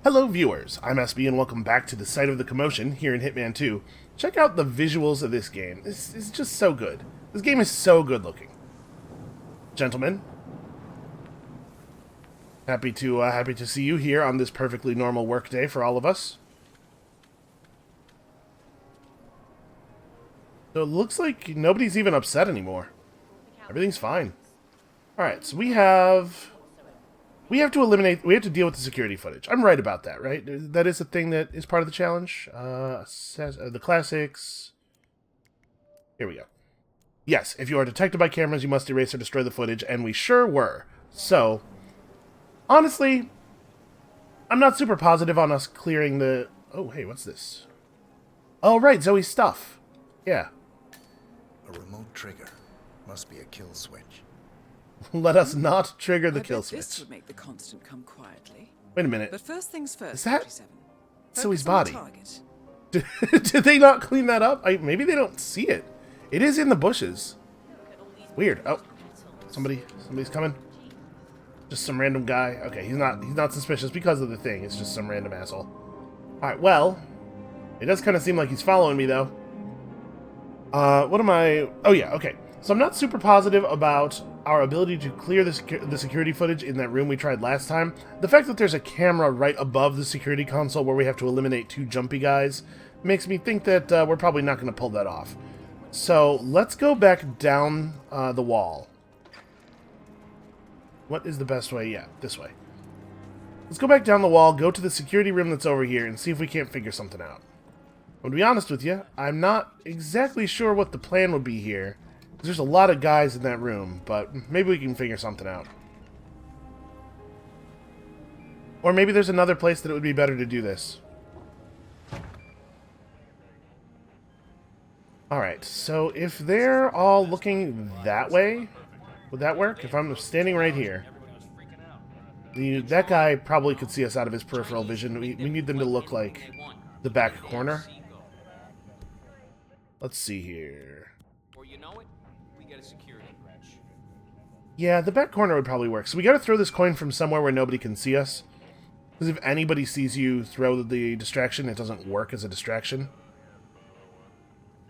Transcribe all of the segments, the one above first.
Hello viewers, I'm SB and welcome back to the site of the commotion here in Hitman 2. Check out the visuals of this game. This is just so good. This game is so good looking. Gentlemen, happy to see you here on this perfectly normal work day for all of us. So it looks like nobody's even upset anymore. Everything's fine. Alright, so we have to deal with the security footage. I'm right about that, right? That is a thing that is part of the challenge. The classics. Here we go. Yes, if you are detected by cameras, you must erase or destroy the footage, and we sure were. So, honestly, I'm not super positive on us clearing the... Oh, hey, what's this? Oh, right, Zoe's stuff. Yeah. A remote trigger. Must be a kill switch. Let us not trigger the kill switch. This would make the constant come quietly. Wait a minute. But first things first. Is that 47. Zoe's Focus on the body? target. Did they not clean that up? Maybe they don't see it. It is in the bushes. Weird. Oh, somebody's coming. Just some random guy. Okay, he's not suspicious because of the thing. It's just some random asshole. All right. Well, it does kind of seem like he's following me though. What am I? Oh yeah. Okay. So I'm not super positive about our ability to clear the security footage in that room we tried last time. The fact that there's a camera right above the security console where we have to eliminate two jumpy guys makes me think that we're probably not going to pull that off. So let's go back down the wall. What is the best way? Yeah, this way. Let's go back down the wall, go to the security room that's over here, and see if we can't figure something out. I'm to be honest with you, I'm not exactly sure what the plan would be here. There's a lot of guys in that room, but maybe we can figure something out. Or maybe there's another place that it would be better to do this. Alright, so if they're all looking that way, would that work? If I'm standing right here, that guy probably could see us out of his peripheral vision. We need them to look like the back corner. Let's see here. Yeah, the back corner would probably work. So we gotta throw this coin from somewhere where nobody can see us. Because if anybody sees you throw the distraction, it doesn't work as a distraction.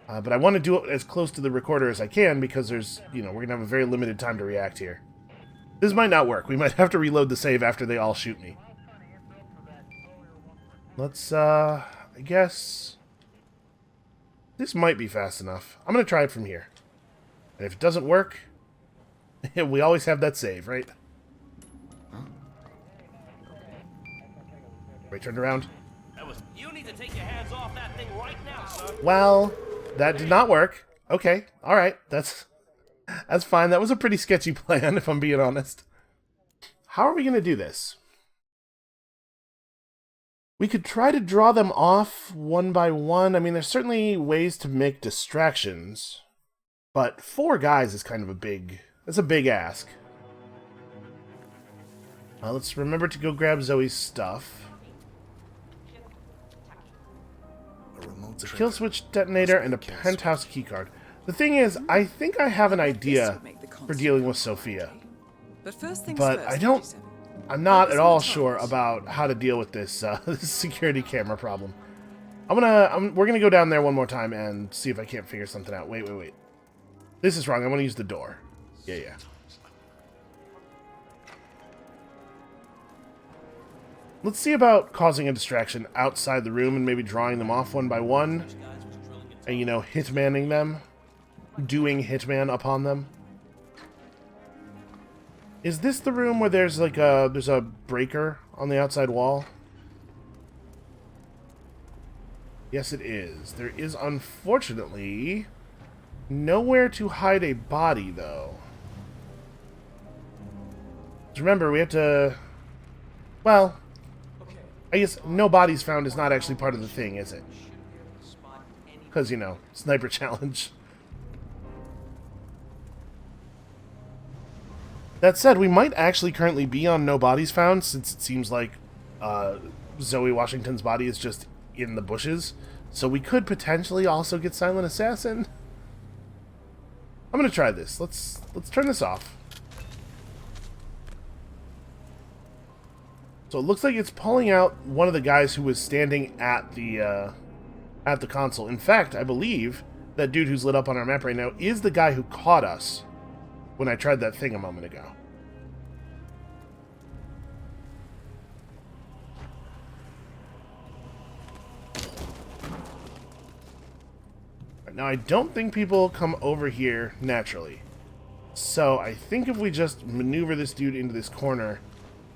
But I want to do it as close to the recorder as I can because there's, we're going to have a very limited time to react here. This might not work. We might have to reload the save after they all shoot me. Let's, I guess... This might be fast enough. I'm going to try it from here. And if it doesn't work... we always have that save, right? Wait, turned around. You need to take your hands off that thing right now, sir. Well, that did not work. Okay, alright, that's fine. That was a pretty sketchy plan, if I'm being honest. How are we going to do this? We could try to draw them off one by one. I mean, there's certainly ways to make distractions. But 4 guys is kind of a big... That's a big ask. Let's remember to go grab Zoe's stuff. The kill switch detonator and a penthouse keycard. The thing is, I think I have an idea for dealing with Sophia. But I'm not at all sure about how to deal with this, this security camera problem. We're gonna go down there one more time and see if I can't figure something out. Wait. This is wrong. I want to use the door. Yeah. Let's see about causing a distraction outside the room and maybe drawing them off one by one. And, hitmanning them. Doing Hitman upon them. Is this the room where there's like there's a breaker on the outside wall? Yes, it is. There is, unfortunately, nowhere to hide a body, though. Remember, we have to... Well, I guess no bodies found is not actually part of the thing, is it? Because, sniper challenge. That said, we might actually currently be on no bodies found, since it seems like Zoe Washington's body is just in the bushes. So we could potentially also get Silent Assassin. I'm going to try this. Let's turn this off. So it looks like it's pulling out one of the guys who was standing at the console. In fact, I believe that dude who's lit up on our map right now is the guy who caught us when I tried that thing a moment ago. Now, I don't think people come over here naturally. So, I think if we just maneuver this dude into this corner,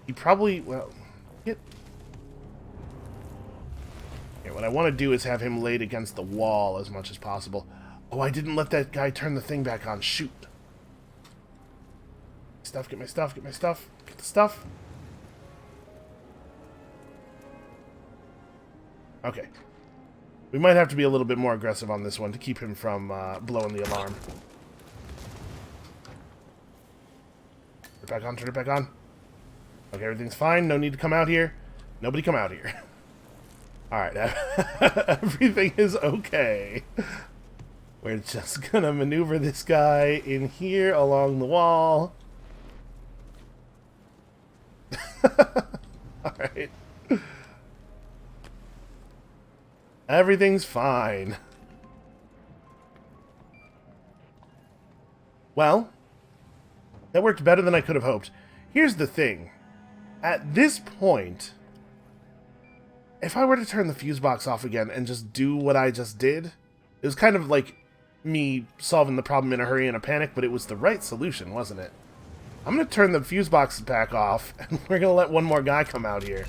he probably, well, get... Yeah, what I want to do is have him laid against the wall as much as possible. Oh, I didn't let that guy turn the thing back on. Shoot. Stuff, get my stuff, get my stuff. Get the stuff. Okay. We might have to be a little bit more aggressive on this one to keep him from blowing the alarm. Turn it back on, turn it back on. Okay, everything's fine. No need to come out here. Nobody come out here. Alright, everything is okay. We're just gonna maneuver this guy in here along the wall. Alright. Everything's fine. Well, that worked better than I could have hoped. Here's the thing. At this point, if I were to turn the fuse box off again and just do what I just did, it was kind of like me solving the problem in a hurry and a panic, but it was the right solution, wasn't it? I'm going to turn the fuse box back off, and we're going to let one more guy come out here.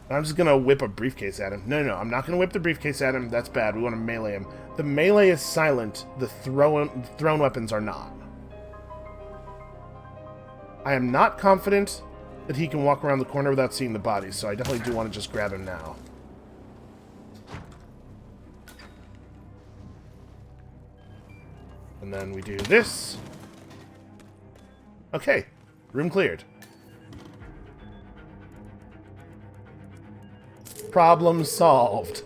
I'm just going to whip a briefcase at him. No, I'm not going to whip the briefcase at him. That's bad. We want to melee him. The melee is silent. The thrown weapons are not. I am not confident that he can walk around the corner without seeing the bodies, so I definitely do want to just grab him now. And then we do this. Okay. Room cleared. Problem solved.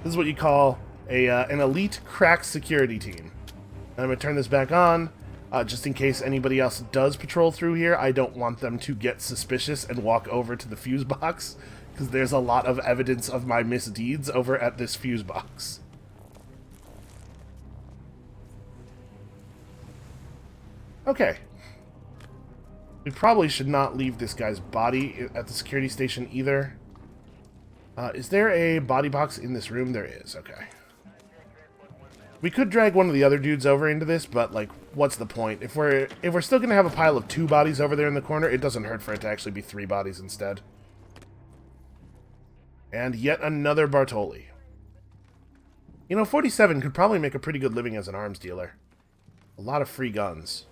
This is what you call an elite crack security team. And I'm going to turn this back on, just in case anybody else does patrol through here. I don't want them to get suspicious and walk over to the fuse box, because there's a lot of evidence of my misdeeds over at this fuse box. Okay. We probably should not leave this guy's body at the security station either. Is there a body box in this room? There is, okay. We could drag one of the other dudes over into this, but, like, what's the point? If we're still going to have a pile of 2 bodies over there in the corner, it doesn't hurt for it to actually be 3 bodies instead. And yet another Bartoli. You know, 47 could probably make a pretty good living as an arms dealer. A lot of free guns.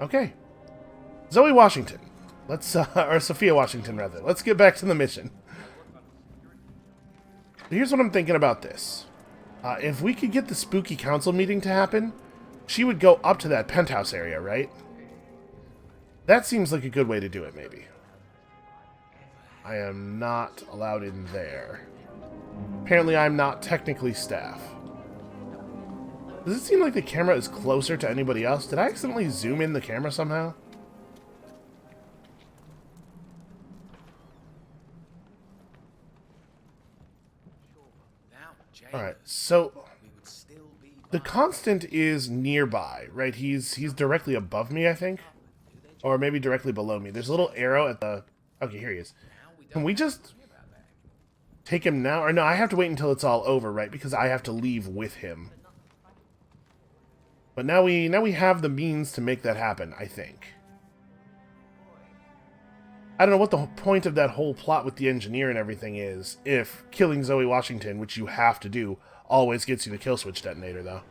Okay. Zoe Washington. Let's, or Sophia Washington, rather. Let's get back to the mission. Here's what I'm thinking about this. If we could get the spooky council meeting to happen, she would go up to that penthouse area, right? That seems like a good way to do it, maybe. I am not allowed in there. Apparently, I'm not technically staff. Does it seem like the camera is closer to anybody else? Did I accidentally zoom in the camera somehow? Alright, so the Constant is nearby, right? He's directly above me, I think. Or maybe directly below me. There's a little arrow at the... Okay, here he is. Can we just take him now? Or no, I have to wait until it's all over, right? Because I have to leave with him. But now we have the means to make that happen, I think. I don't know what the point of that whole plot with the engineer and everything is, if killing Zoe Washington, which you have to do, always gets you the kill switch detonator, though.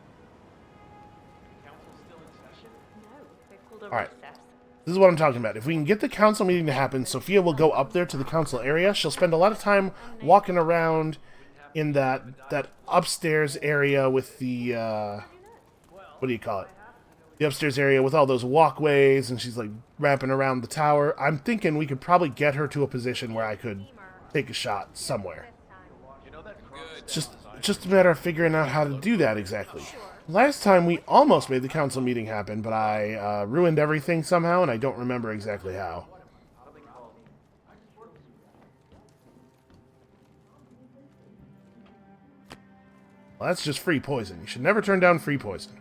Alright. This is what I'm talking about. If we can get the council meeting to happen, Sophia will go up there to the council area. She'll spend a lot of time walking around in that upstairs area with the, what do you call it? The upstairs area with all those walkways, and she's like wrapping around the tower. I'm thinking we could probably get her to a position where I could take a shot somewhere. It's just a matter of figuring out how to do that exactly. Last time we almost made the council meeting happen, but I ruined everything somehow, and I don't remember exactly how. Well, that's just free poison. You should never turn down free poison.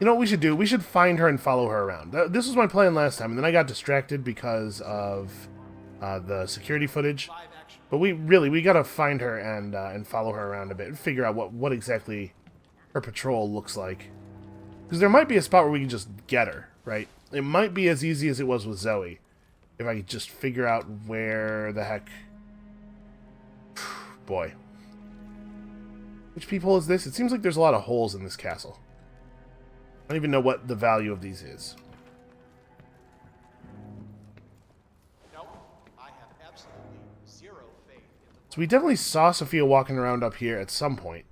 You know what we should do? We should find her and follow her around. This was my plan last time, and then I got distracted because of the security footage. But we gotta find her and follow her around a bit and figure out what exactly her patrol looks like. Because there might be a spot where we can just get her, right? It might be as easy as it was with Zoe. If I could just figure out where the heck... Boy. Which peephole is this? It seems like there's a lot of holes in this castle. I don't even know what the value of these is. No, I have absolutely zero faith in the... So we definitely saw Sophia walking around up here at some point.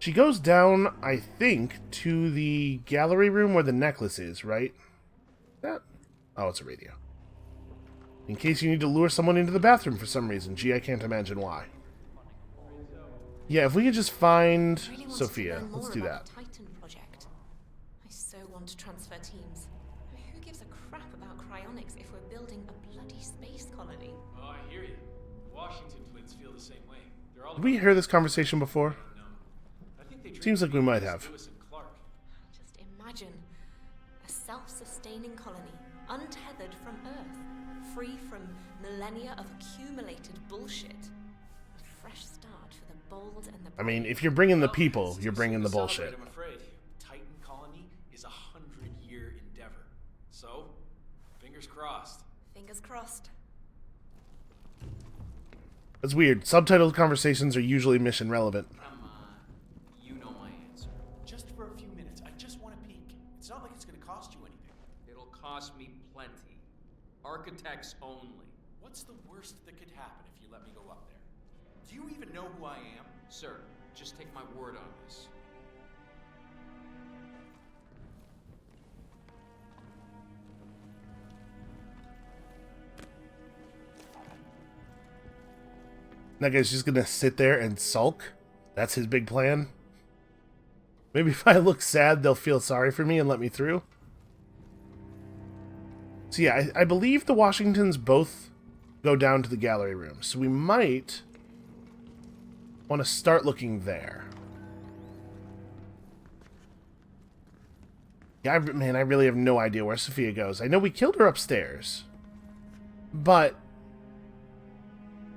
She goes down, I think, to the gallery room where the necklace is, right? That? Oh, it's a radio. In case you need to lure someone into the bathroom for some reason. Gee, I can't imagine why. Yeah, if we could just find Sophia. Let's do that. Titan project. I so want to transfer teams. Who gives a crap about cryonics if we're building a bloody space colony? Oh, I hear you. The Washington twins feel the same way. They're all Did we hear this conversation before? I think they Seems like we might have. Lewis and Clark. Just imagine a self-sustaining colony, untethered from Earth, free from millennia of accumulated bullshit. A fresh start for the bold and the I mean, if you're bringing the people, It's you're too bringing the soon to celebrate, bullshit. I'm afraid. Titan colony is a 100-year endeavor. So, fingers crossed. Fingers crossed. That's weird. Subtitled conversations are usually mission relevant. Come on. You know my answer. Just for a few minutes, I just want to peek. It's not like it's going to cost you anything. It'll cost me plenty. Architects only. What's the worst that could happen if you let me go up there? Do you even know who I am? Sir, just take my word on this. That guy's just gonna sit there and sulk? That's his big plan? Maybe if I look sad, they'll feel sorry for me and let me through? So yeah, I believe the Washingtons both go down to the gallery room. So we might want to start looking there. Yeah, man, I really have no idea where Sophia goes. I know we killed her upstairs. But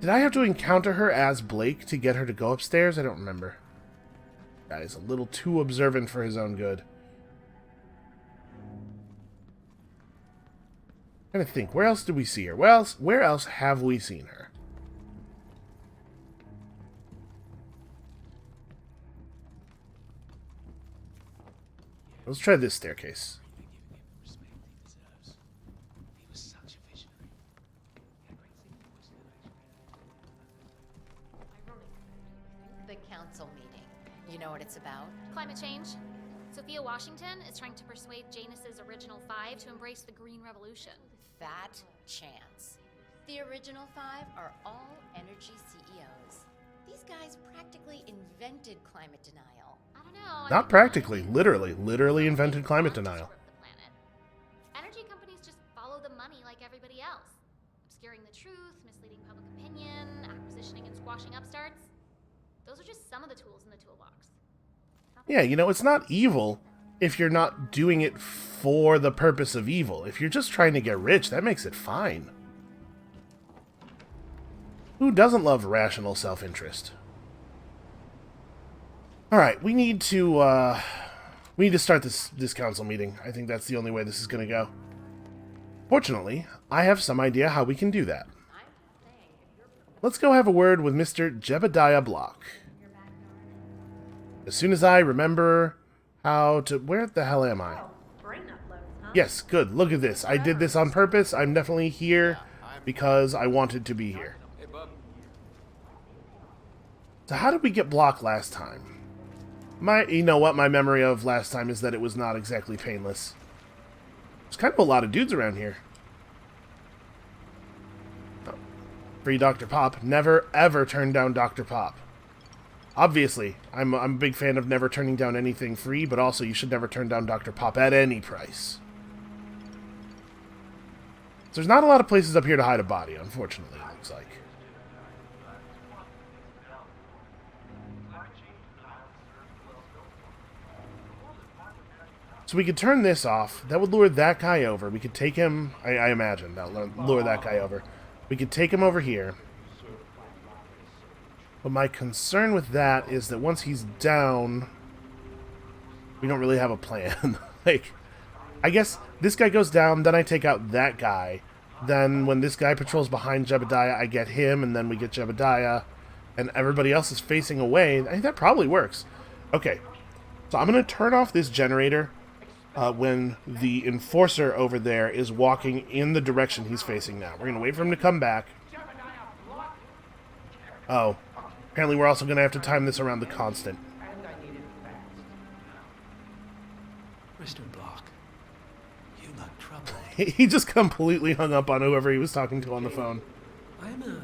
did I have to encounter her as Blake to get her to go upstairs? I don't remember. Guy is a little too observant for his own good. I'm trying to think, where else did we see her? Where else have we seen her? Let's try this staircase. The council meeting. You know what it's about? Climate change. Sophia Washington is trying to persuade Janus's original five to embrace the Green Revolution. Fat chance. The original five are all energy CEOs. These guys practically invented climate denial. I don't know. Not practically, literally invented climate denial. The planet. Energy companies just follow the money like everybody else. Obscuring the truth, misleading public opinion, acquisitioning and squashing upstarts. Those are just some of the tools in the toolbox. Yeah, you know, it's not evil if you're not doing it for the purpose of evil. If you're just trying to get rich, that makes it fine. Who doesn't love rational self-interest? Alright, we need to start this council meeting. I think that's the only way this is going to go. Fortunately, I have some idea how we can do that. Let's go have a word with Mr. Jebediah Block. As soon as I remember how to... Where the hell am I? Yes, good. Look at this. I did this on purpose. I'm definitely here because I wanted to be here. Hey, bub. So how did we get Block last time? You know what? My memory of last time is that it was not exactly painless. There's kind of a lot of dudes around here. free Dr. Pop. Never, ever turn down Dr. Pop. Obviously, I'm a big fan of never turning down anything free, but also you should never turn down Dr. Pop at any price. So there's not a lot of places up here to hide a body, unfortunately, it looks like. So we could turn this off. That would lure that guy over. We could take him... I imagine that would lure that guy over. We could take him over here. But my concern with that is that once he's down, we don't really have a plan. Like, I guess this guy goes down, then I take out that guy. Then when this guy patrols behind Jebediah, I get him, and then we get Jebediah, and everybody else is facing away. I think that probably works. Okay, so I'm going to turn off this generator when the enforcer over there is walking in the direction he's facing now. We're going to wait for him to come back. Oh. Apparently we're also going to have to time this around the constant. Mr. Block, you look troubled. He just completely hung up on whoever he was talking to on the phone. I'm a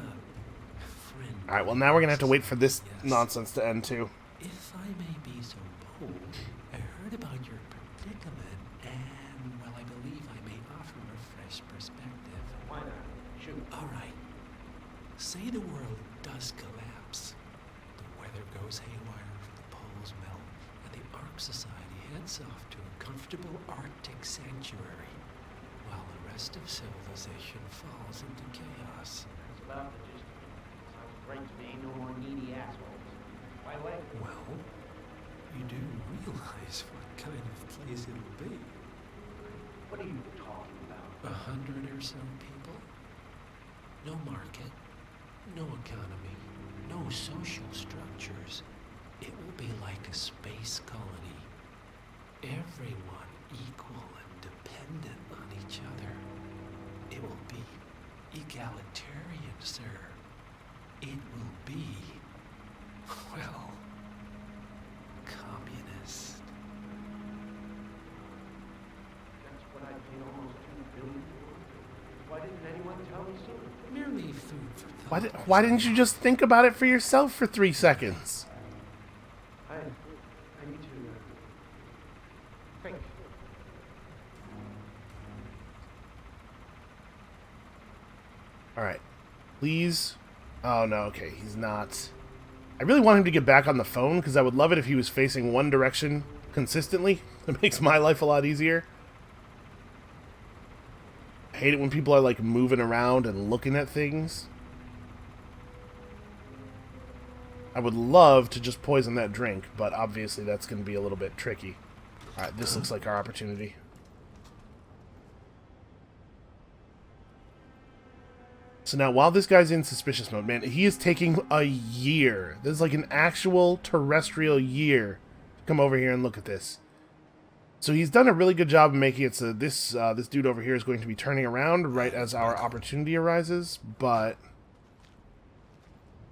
friend. Alright, well now we're going to have to wait for this nonsense to end too. If I may be so bold, I heard about your predicament, and, well, I believe I may offer a fresh perspective. Why not? Shoot. All right. Say the world does collapse. The weather goes haywire, the poles melt, and the Ark Society heads off to a comfortable Arctic sanctuary, while the rest of civilization falls into chaos. That's about the gist of it. Sounds great to me. No more needy assholes. By the way, Well, you do realize what kind of place it'll be. what are you talking about? 100 or so people. No market, no economy, no social structures. It will be like a space colony. Everyone equal and dependent on each other. It will be egalitarian, sir. It will be, well, communist. That's what I paid almost $2 billion for. Why didn't anyone tell me sooner? Merely food for thought. Why didn't you just think about it for yourself for 3 seconds? I need to think. Alright. Please. Oh, no. Okay. He's not. I really want him to get back on the phone, because I would love it if he was facing one direction consistently. It makes my life a lot easier. I hate it when people are, like, moving around and looking at things. I would love to just poison that drink, but obviously that's going to be a little bit tricky. Alright, this looks like our opportunity. So now, while this guy's in suspicious mode, man, he is taking a year. This is like an actual terrestrial year to come over here and look at this. So he's done a really good job of making it so this dude over here is going to be turning around right as our opportunity arises, but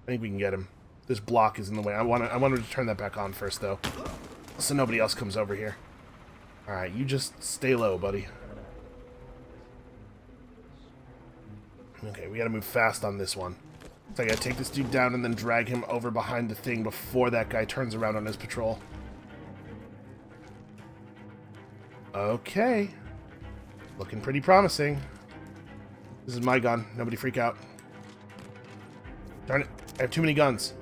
I think we can get him. This block is in the way. I wanted to turn that back on first, though, so nobody else comes over here. All right, you just stay low, buddy. Okay, we gotta move fast on this one. So I gotta take this dude down and then drag him over behind the thing before that guy turns around on his patrol. Okay. Looking pretty promising. This is my gun. Nobody freak out. Darn it. I have too many guns.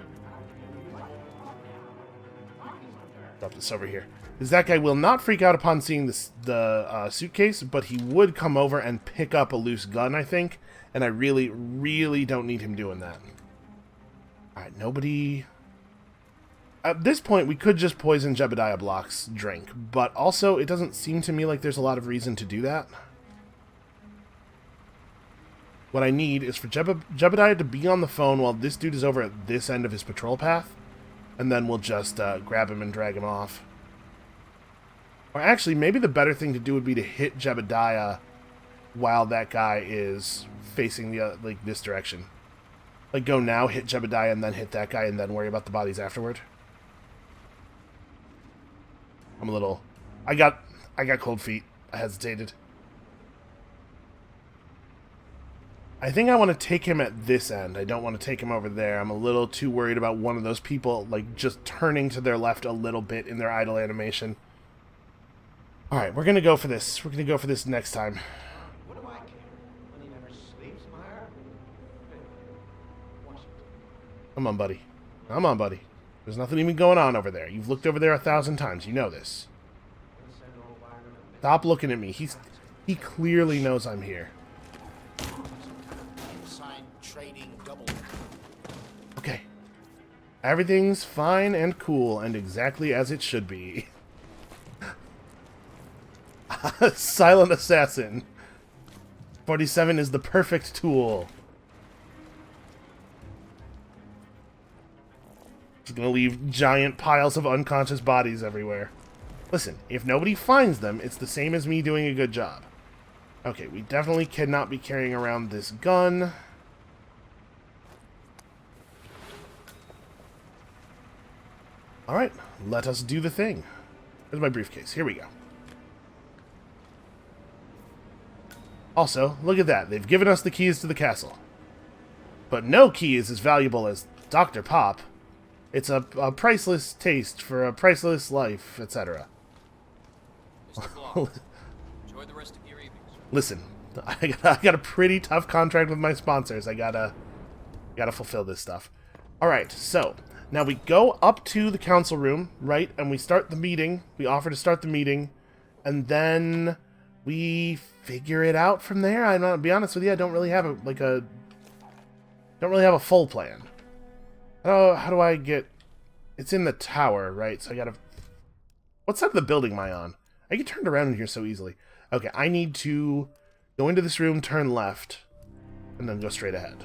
Drop this over here. Because that guy will not freak out upon seeing the suitcase, but he would come over and pick up a loose gun, I think. And I really, really don't need him doing that. Alright, nobody... At this point, we could just poison Jebediah Block's drink, but also it doesn't seem to me like there's a lot of reason to do that. What I need is for Jebediah to be on the phone while this dude is over at this end of his patrol path, and then we'll just grab him and drag him off. Or actually, maybe the better thing to do would be to hit Jebediah while that guy is facing the like this direction. Like, go now, hit Jebediah, and then hit that guy, and then worry about the bodies afterward. I'm a little... I got cold feet. I hesitated. I think I want to take him at this end. I don't want to take him over there. I'm a little too worried about one of those people, like, just turning to their left a little bit in their idle animation. Alright, we're gonna go for this. We're gonna go for this next time. What do I care? Money never sleeps, Meyer. Hey, Washington. Come on, buddy. Come on, buddy. There's nothing even going on over there. You've looked over there 1,000 times. You know this. Stop looking at me. He clearly knows I'm here. Inside trading double. Okay. Everything's fine and cool and exactly as it should be. Silent assassin. 47 is the perfect tool. He's gonna leave giant piles of unconscious bodies everywhere. Listen, if nobody finds them, it's the same as me doing a good job. Okay, we definitely cannot be carrying around this gun. Alright, let us do the thing. There's my briefcase. Here we go. Also, look at that. They've given us the keys to the castle. But no key is as valuable as Dr. Pop. It's a priceless taste for a priceless life, etc. Enjoy the rest of your evening, sir. Listen, I got a pretty tough contract with my sponsors. I gotta fulfill this stuff. Alright, so now we go up to the council room, right? And we start the meeting. We offer to start the meeting. And then we figure it out from there. I'm not, to be honest with you, I don't really have a full plan. How do I get... It's in the tower, right? So I gotta... What side of the building am I on? I get turned around in here so easily. Okay, I need to go into this room, turn left, and then go straight ahead.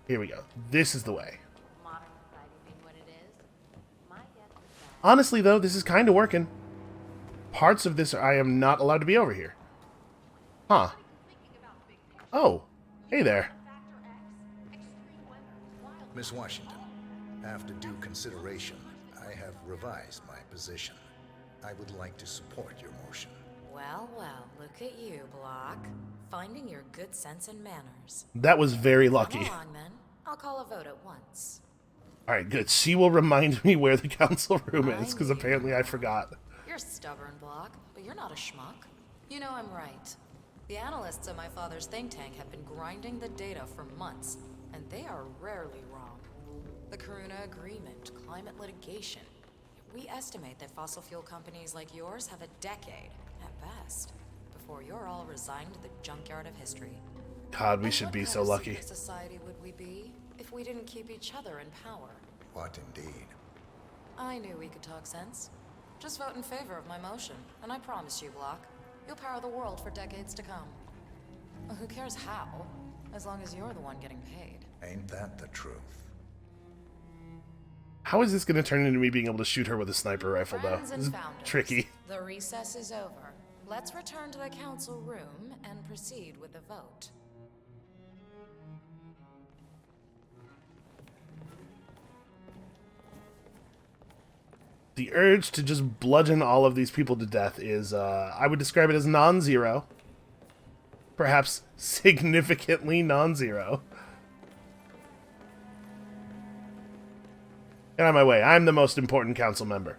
Here we go. This is the way. Modern society being what it is, my guess is that Honestly, though, this is kind of working. Parts of this, I am not allowed to be over here. Huh. Oh. Hey there. Miss Washington, after due consideration, I have revised my position. I would like to support your motion. Well, well, look at you, Block. Finding your good sense and manners. That was very lucky. Come along, then. I'll call a vote at once. Alright, good. She will remind me where the council room is, because I apparently I forgot. You're stubborn, Block, but you're not a schmuck. You know I'm right. The analysts at my father's think tank have been grinding the data for months, and they are rarely wrong. The Karuna Agreement, climate litigation. We estimate that fossil fuel companies like yours have a decade, at best, before you're all resigned to the junkyard of history. God, we should be so lucky. What society would we be if we didn't keep each other in power? What indeed? I knew we could talk sense. Just vote in favor of my motion, and I promise you, Block, you'll power the world for decades to come. Well, who cares how, as long as you're the one getting paid. Ain't that the truth? How is this going to turn into me being able to shoot her with a sniper rifle, though? Friends This and is founders, tricky. the recess is over. Let's return to the council room and proceed with the vote. The urge to just bludgeon all of these people to death is, I would describe it as non-zero. Perhaps significantly non-zero. Get out of my way. I'm the most important council member.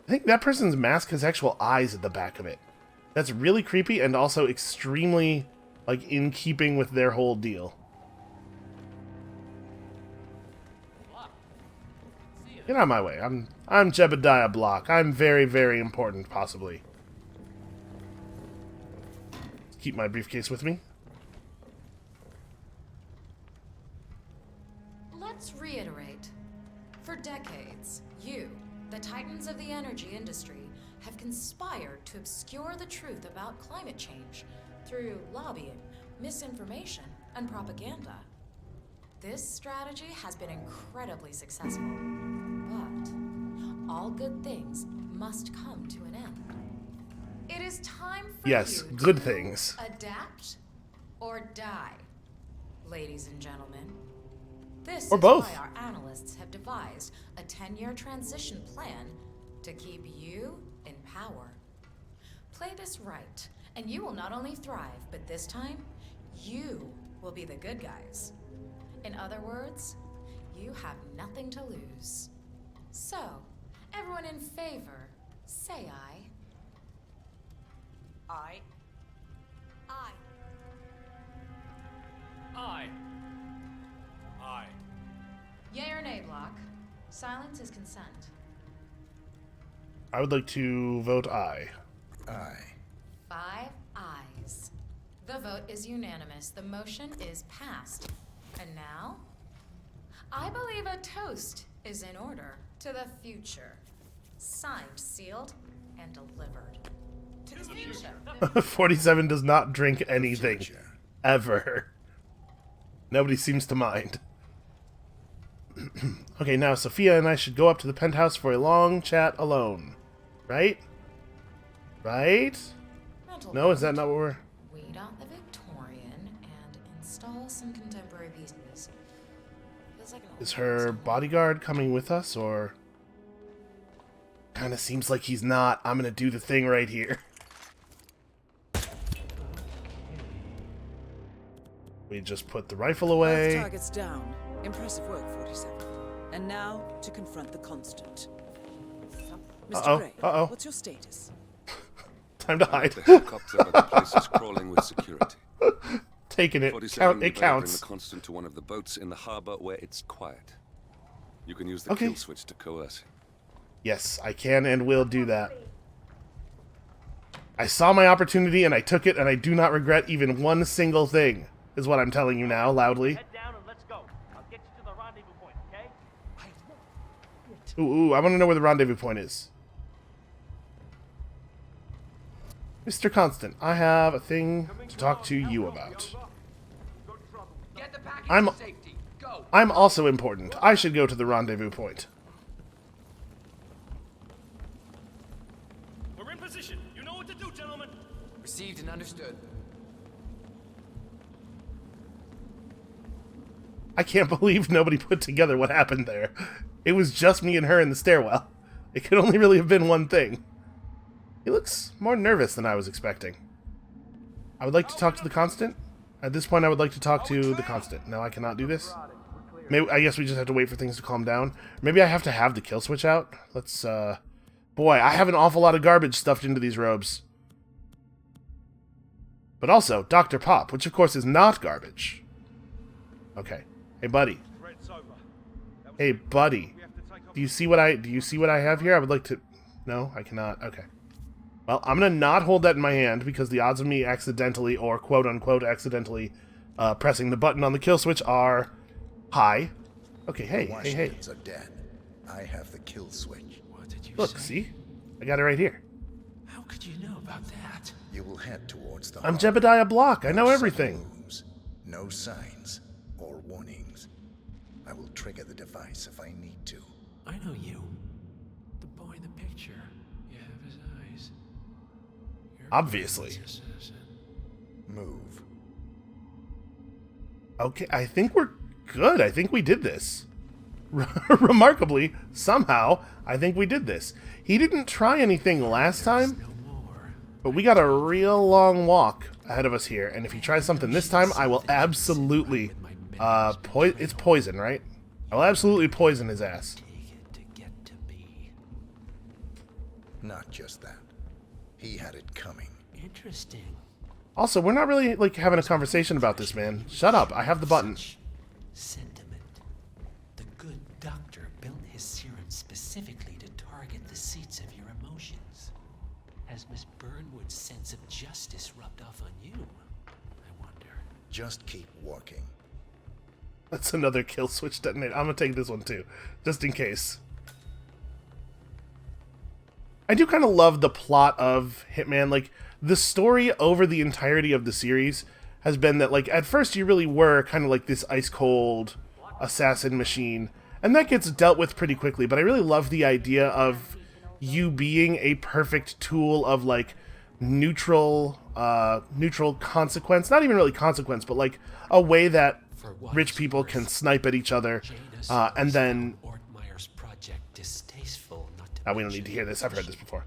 I think that person's mask has actual eyes at the back of it. That's really creepy and also extremely, like, in keeping with their whole deal. Get out of my way. I'm Jebediah Block. I'm very, very important, possibly. Keep my briefcase with me. Let's reiterate. For decades, you, the titans of the energy industry, have conspired to obscure the truth about climate change through lobbying, misinformation, and propaganda. This strategy has been incredibly successful, but all good things must come to an end. It is time for Yes, you good to things. adapt or die, ladies and gentlemen. This Or is both. why our analysts have devised a 10-year transition plan to keep you in power. Play this right, And you will not only thrive, but this time, you will be the good guys. In other words, you have nothing to lose. So, everyone in favor, say aye. I. Aye. I. I. Yay or nay, Block? Silence is consent. I would like to vote aye. Aye. 5 ayes. The vote is unanimous. The motion is passed. And now, I believe a toast is in order to the future. Signed, sealed, and delivered. To the future. 47 does not drink anything. Future. Ever. Nobody seems to mind. Okay, now Sophia and I should go up to the penthouse for a long chat alone. Right? Right? Mental No, is that note. not what we're... Weed out the Victorian and install some contemporary pieces. Feels like an old Is her somewhere. bodyguard coming with us, or... Kinda seems like he's not. I'm gonna do the thing right here. We just put the rifle Both away. targets down. Impressive work, 47. And now to confront the constant. Mr. Uh-oh, Gray, uh-oh. what's your status? Time to hide. The helicopter, but the place is crawling with security. Taking it. 47 It better counts. Bring the constant to one of the boats in the harbor where it's quiet. You can use the Okay. kill switch to coerce him. Yes, I can and will do that. I saw my opportunity and I took it, and I do not regret even one single thing, is what I'm telling you now, loudly. Head down and let's go. I'll get you to the rendezvous point, okay? Ooh, I want to know where the rendezvous point is. Mr. Constant, I have a thing to talk to you about. Get the package I'm- to safety. Go. I'm also important. I should go to the rendezvous point. We're in position. You know what to do, gentlemen. Received and understood. I can't believe nobody put together what happened there. It was just me and her in the stairwell. It could only really have been one thing. He looks more nervous than I was expecting. I would like to talk to the Constant. At this point, I would like to talk to the Constant. No, I cannot do this. Maybe I guess we just have to wait for things to calm down. Maybe I have to have the kill switch out. Let's, Boy, I have an awful lot of garbage stuffed into these robes. But also, Dr. Pop, which of course is not garbage. Okay. Hey, buddy. Hey, buddy. Do you see what I have here? I would like to... No, I cannot. Okay. Well, I'm going to not hold that in my hand because the odds of me accidentally, or quote-unquote accidentally, pressing the button on the kill switch are high. Okay, hey, The hey, hey. Washingtons are dead. I have the kill switch. What did you Look, say? see? I got it right here. How could you know about that? You will head towards the I'm harbor. Jebediah Block. I know No everything. sudden moves, no signs or warnings. I will trigger the device if I need to. I know you. The boy in the picture. You have his eyes. You're Obviously. the assassin. Move. Okay, I think we're good. I think we did this. Remarkably, somehow, I think we did this. He didn't try anything last time, No more. but we got a real long walk ahead of us here. And if he tries something this time, I will absolutely, it's poison, right? I will absolutely poison his ass. Take it to get to be. Not just that. He had it coming. Interesting. Also, we're not really, like, having a conversation about this, man. Shut up. I have the button. Such sentiment. The good doctor built his serum specifically to target the seats of your emotions. Has Miss Burnwood's sense of justice rubbed off on you? I wonder. Just keep walking. That's another kill switch detonator. I'm gonna take this one too, just in case. I do kind of love the plot of Hitman. Like, the story over the entirety of the series has been that, like, at first you really were kind of like this ice-cold assassin machine, and that gets dealt with pretty quickly, but I really love the idea of you being a perfect tool of, like, neutral consequence. Not even really consequence, but, like, a way that rich people can snipe at each other, and then... Ortmeyer's project distasteful, not to we don't need to hear this. I've heard this before.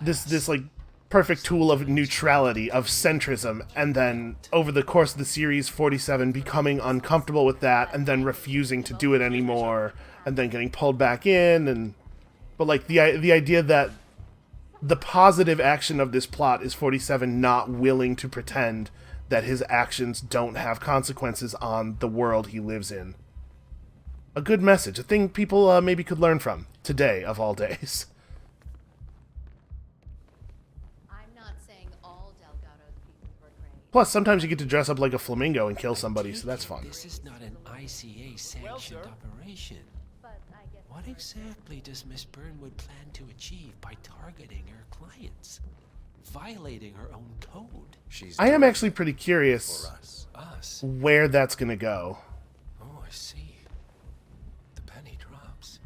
This like perfect tool of neutrality, of centrism, and then over the course of the series, 47 becoming uncomfortable with that, and then refusing to do it anymore, and then getting pulled back in, and but like the idea that the positive action of this plot is 47 not willing to pretend that his actions don't have consequences on the world he lives in. A good message, a thing people maybe could learn from today of all days. I'm not saying all Delgado's people were great. Plus, sometimes you get to dress up like a flamingo and kill somebody, so that's fun. This is not an ICA-sanctioned operation. What exactly does Miss Burnwood plan to achieve by targeting her clients? Violating her own code? I am actually pretty curious where that's going to go. Oh, I see. The penny drops.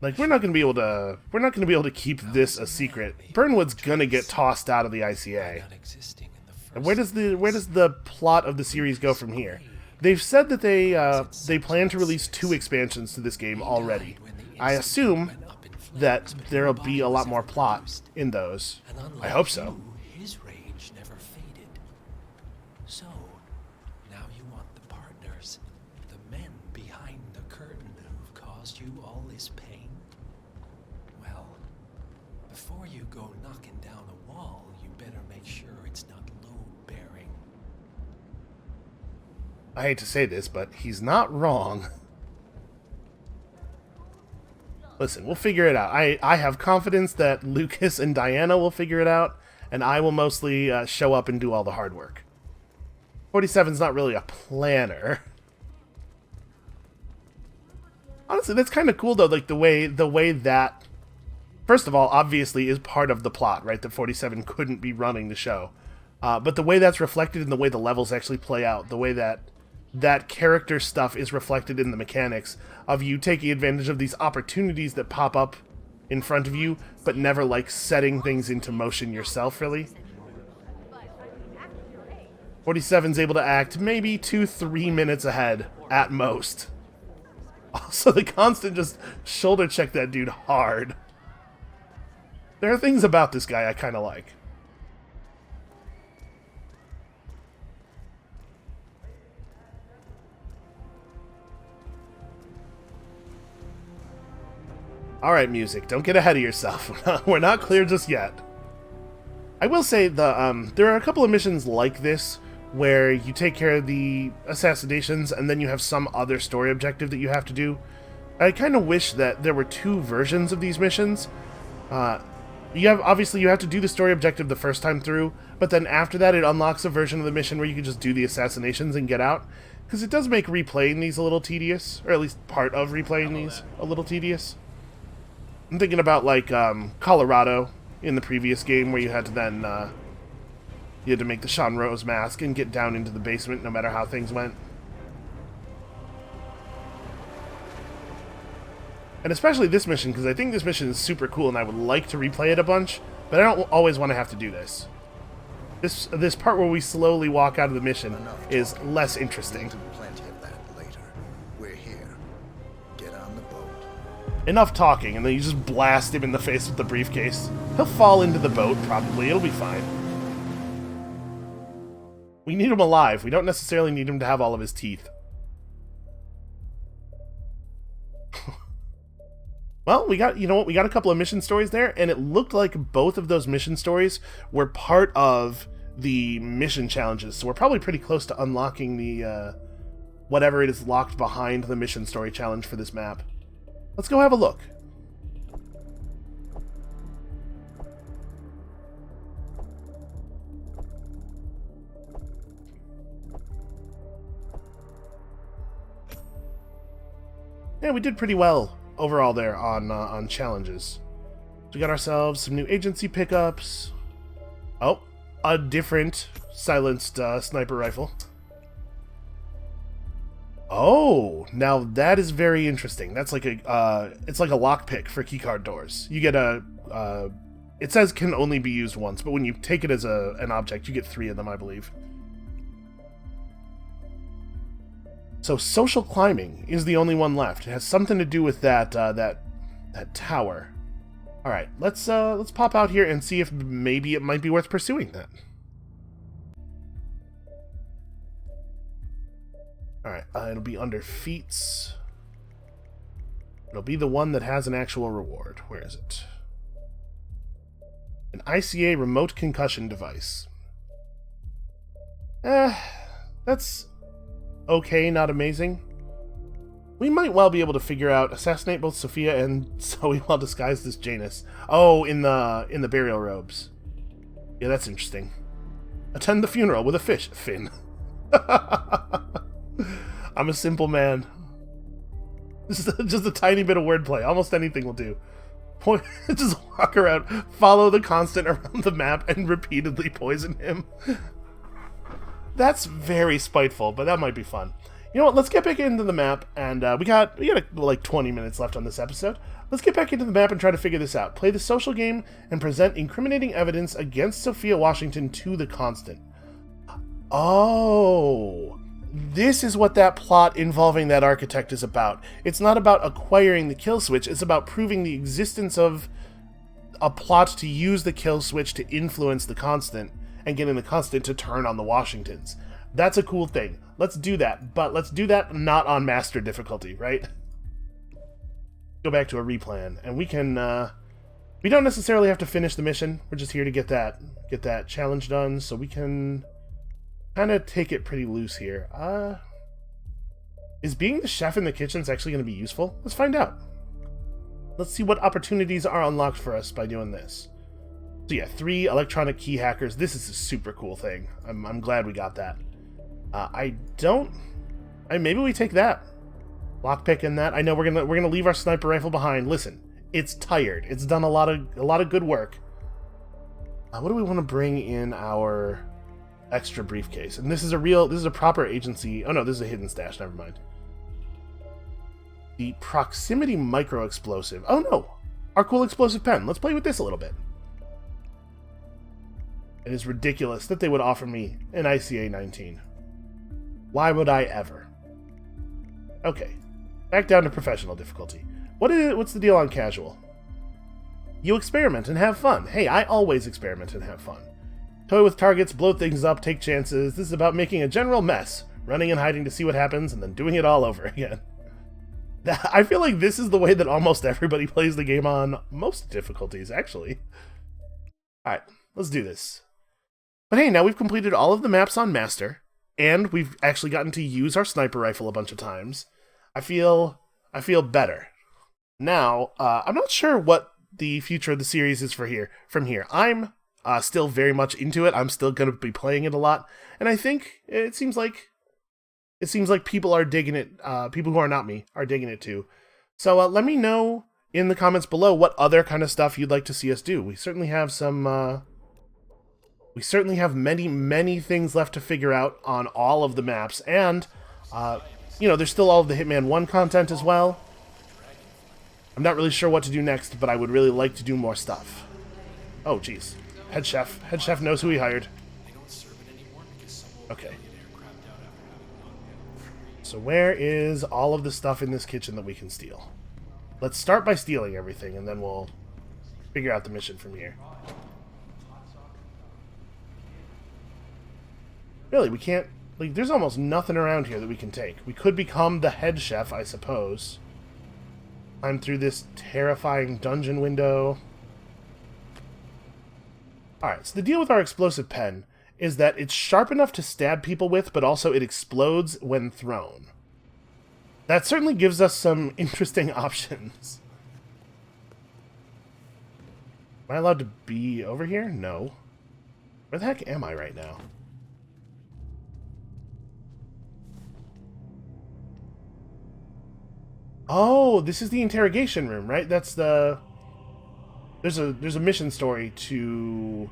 Like, we're not going to be able to keep this a secret. Burnwood's going to get tossed out of the ICA. And where does the plot of the series go from here? They've said that they plan to release 2 expansions to this game already. I assume that there'll be a lot more plot in those. I hope so. His rage never faded. So, now you want the partners, the men behind the curtain who've caused you all this pain? Well, before you go knocking down a wall, you better make sure it's not load-bearing. I hate to say this, but he's not wrong. Listen, we'll figure it out. I have confidence that Lucas and Diana will figure it out, and I will mostly show up and do all the hard work. 47's not really a planner. Honestly, that's kind of cool, though, like the way that, first of all, obviously is part of the plot, right? That 47 couldn't be running the show. But the way that's reflected in the way the levels actually play out, the way that character stuff is reflected in the mechanics of you taking advantage of these opportunities that pop up in front of you, but never, like, setting things into motion yourself, really. 47's able to act maybe 2-3 minutes ahead, at most. Also, the constant just shoulder check that dude hard. There are things about this guy I kind of like. Alright, music, don't get ahead of yourself. We're not clear just yet. I will say, there are a couple of missions like this, where you take care of the assassinations, and then you have some other story objective that you have to do. I kind of wish that there were 2 versions of these missions. Obviously you have to do the story objective the first time through, but then after that it unlocks a version of the mission where you can just do the assassinations and get out. Because it does make replaying these a little tedious, or at least part of replaying these a little tedious. I'm thinking about, like, Colorado in the previous game, where you had to then, you had to make the Sean Rose mask and get down into the basement no matter how things went. And especially this mission, because I think this mission is super cool and I would like to replay it a bunch, but I don't always want to have to do this. This part where we slowly walk out of the mission is less interesting. Plenty of that later. We're here. Get on the boat. Enough talking, and then you just blast him in the face with the briefcase. He'll fall into the boat, probably. It'll be fine. We need him alive. We don't necessarily need him to have all of his teeth. Well, you know what? We got a couple of mission stories there, and it looked like both of those mission stories were part of the mission challenges. So we're probably pretty close to unlocking the, whatever it is locked behind the mission story challenge for this map. Let's go have a look. Yeah, we did pretty well overall there on challenges. So we got ourselves some new agency pickups. Oh, a different silenced sniper rifle. Oh, now that is very interesting. That's like it's like a lockpick for keycard doors. You get it says can only be used once, but when you take it as an object, you get 3 of them, I believe. So social climbing is the only one left. It has something to do with that that tower. All right, let's pop out here and see if maybe it might be worth pursuing that. All right, it'll be under feats. It'll be the one that has an actual reward. Where is it? An ICA remote concussion device. That's okay, not amazing. We might well be able to figure out assassinate both Sophia and Zoe while disguised as Janus. Oh, in the burial robes. Yeah, that's interesting. Attend the funeral with a fish fin. I'm a simple man. Just a tiny bit of wordplay. Almost anything will do. Just walk around, follow the constant around the map, and repeatedly poison him. That's very spiteful, but that might be fun. You know what? Let's get back into the map, and we got like 20 minutes left on this episode. Let's get back into the map and try to figure this out. Play the social game and present incriminating evidence against Sophia Washington to the Constant. Oh, this is what that plot involving that architect is about. It's not about acquiring the kill switch, it's about proving the existence of a plot to use the kill switch to influence the Constant and getting the Constant to turn on the Washingtons. That's a cool thing. Let's do that, but let's do that not on master difficulty, right? Go back to a replan, and we can, we don't necessarily have to finish the mission. We're just here to get that challenge done, so we can kind of take it pretty loose here. Is being the chef in the kitchen actually going to be useful? Let's find out. Let's see what opportunities are unlocked for us by doing this. So yeah, 3 electronic key hackers. This is a super cool thing. I'm glad we got that. Maybe we take that. Lockpick in that. I know we're gonna leave our sniper rifle behind. Listen, it's tired. It's done a lot of good work. What do we want to bring in our extra briefcase? And this is a proper agency. Oh no, this is a hidden stash. Never mind. The proximity micro explosive. Oh no, our cool explosive pen. Let's play with this a little bit. It is ridiculous that they would offer me an ICA 19. Why would I ever? Okay, back down to professional difficulty. What's the deal on casual? You experiment and have fun. Hey, I always experiment and have fun. Toy with targets, blow things up, take chances. This is about making a general mess, running and hiding to see what happens, and then doing it all over again. I feel like this is the way that almost everybody plays the game on most difficulties, actually. Alright, let's do this. But hey, now we've completed all of the maps on Master, and we've actually gotten to use our sniper rifle a bunch of times. I feel better. Now, I'm not sure what the future of the series is from here. I'm still very much into it. I'm still going to be playing it a lot, and I think it seems like people are digging it. People who are not me are digging it too. So let me know in the comments below what other kind of stuff you'd like to see us do. We certainly have some. We certainly have many things left to figure out on all of the maps, and there's still all of the Hitman 1 content as well. I'm not really sure what to do next, but I would really like to do more stuff. Oh, jeez. Head chef knows who he hired. Okay. So where is all of the stuff in this kitchen that we can steal? Let's start by stealing everything, and then we'll figure out the mission from here. Really, we can't... Like, there's almost nothing around here that we can take. We could become the head chef, I suppose. Climb through this terrifying dungeon window. Alright, so the deal with our explosive pen is that it's sharp enough to stab people with, but also it explodes when thrown. That certainly gives us some interesting options. Am I allowed to be over here? No. Where the heck am I right now? Oh, this is the interrogation room, right? That's the... There's a mission story to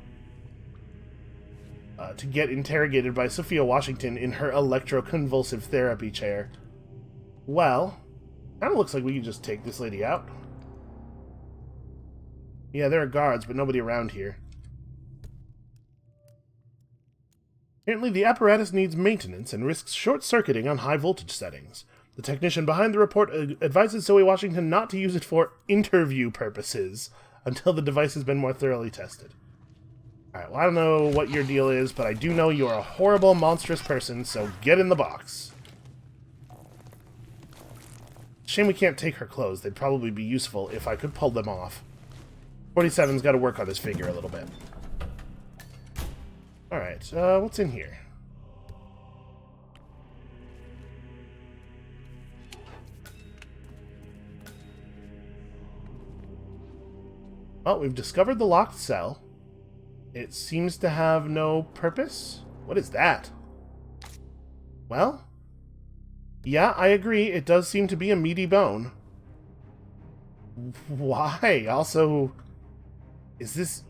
get interrogated by Sophia Washington in her electroconvulsive therapy chair. Well, kind of looks like we can just take this lady out. Yeah, there are guards, but nobody around here. Apparently the apparatus needs maintenance and risks short-circuiting on high voltage settings. The technician behind the report advises Zoe Washington not to use it for interview purposes. until the device has been more thoroughly tested. Alright, well, I don't know what your deal is, but I do know you're a horrible, monstrous person, so get in the box. Shame we can't take her clothes. They'd probably be useful if I could pull them off. 47's got to work on his figure a little bit. Alright, what's in here? Well, we've discovered the locked cell. It seems to have no purpose. What is that? Well, yeah, I agree. It does seem to be a meaty bone. Why? Also, is this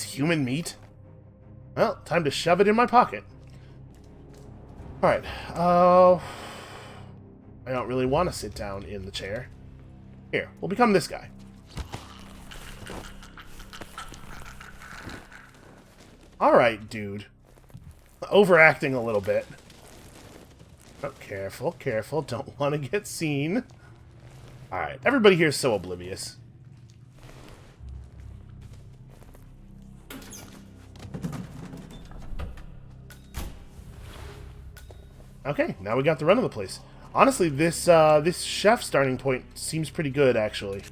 human meat? Well, time to shove it in my pocket. Alright, I don't really want to sit down in the chair. Here, we'll become this guy. Alright, dude. Overacting a little bit. Oh, careful, careful. Don't want to get seen. Alright, everybody here is so oblivious. Okay, now we got the run of the place. Honestly, this chef starting point seems pretty good, actually.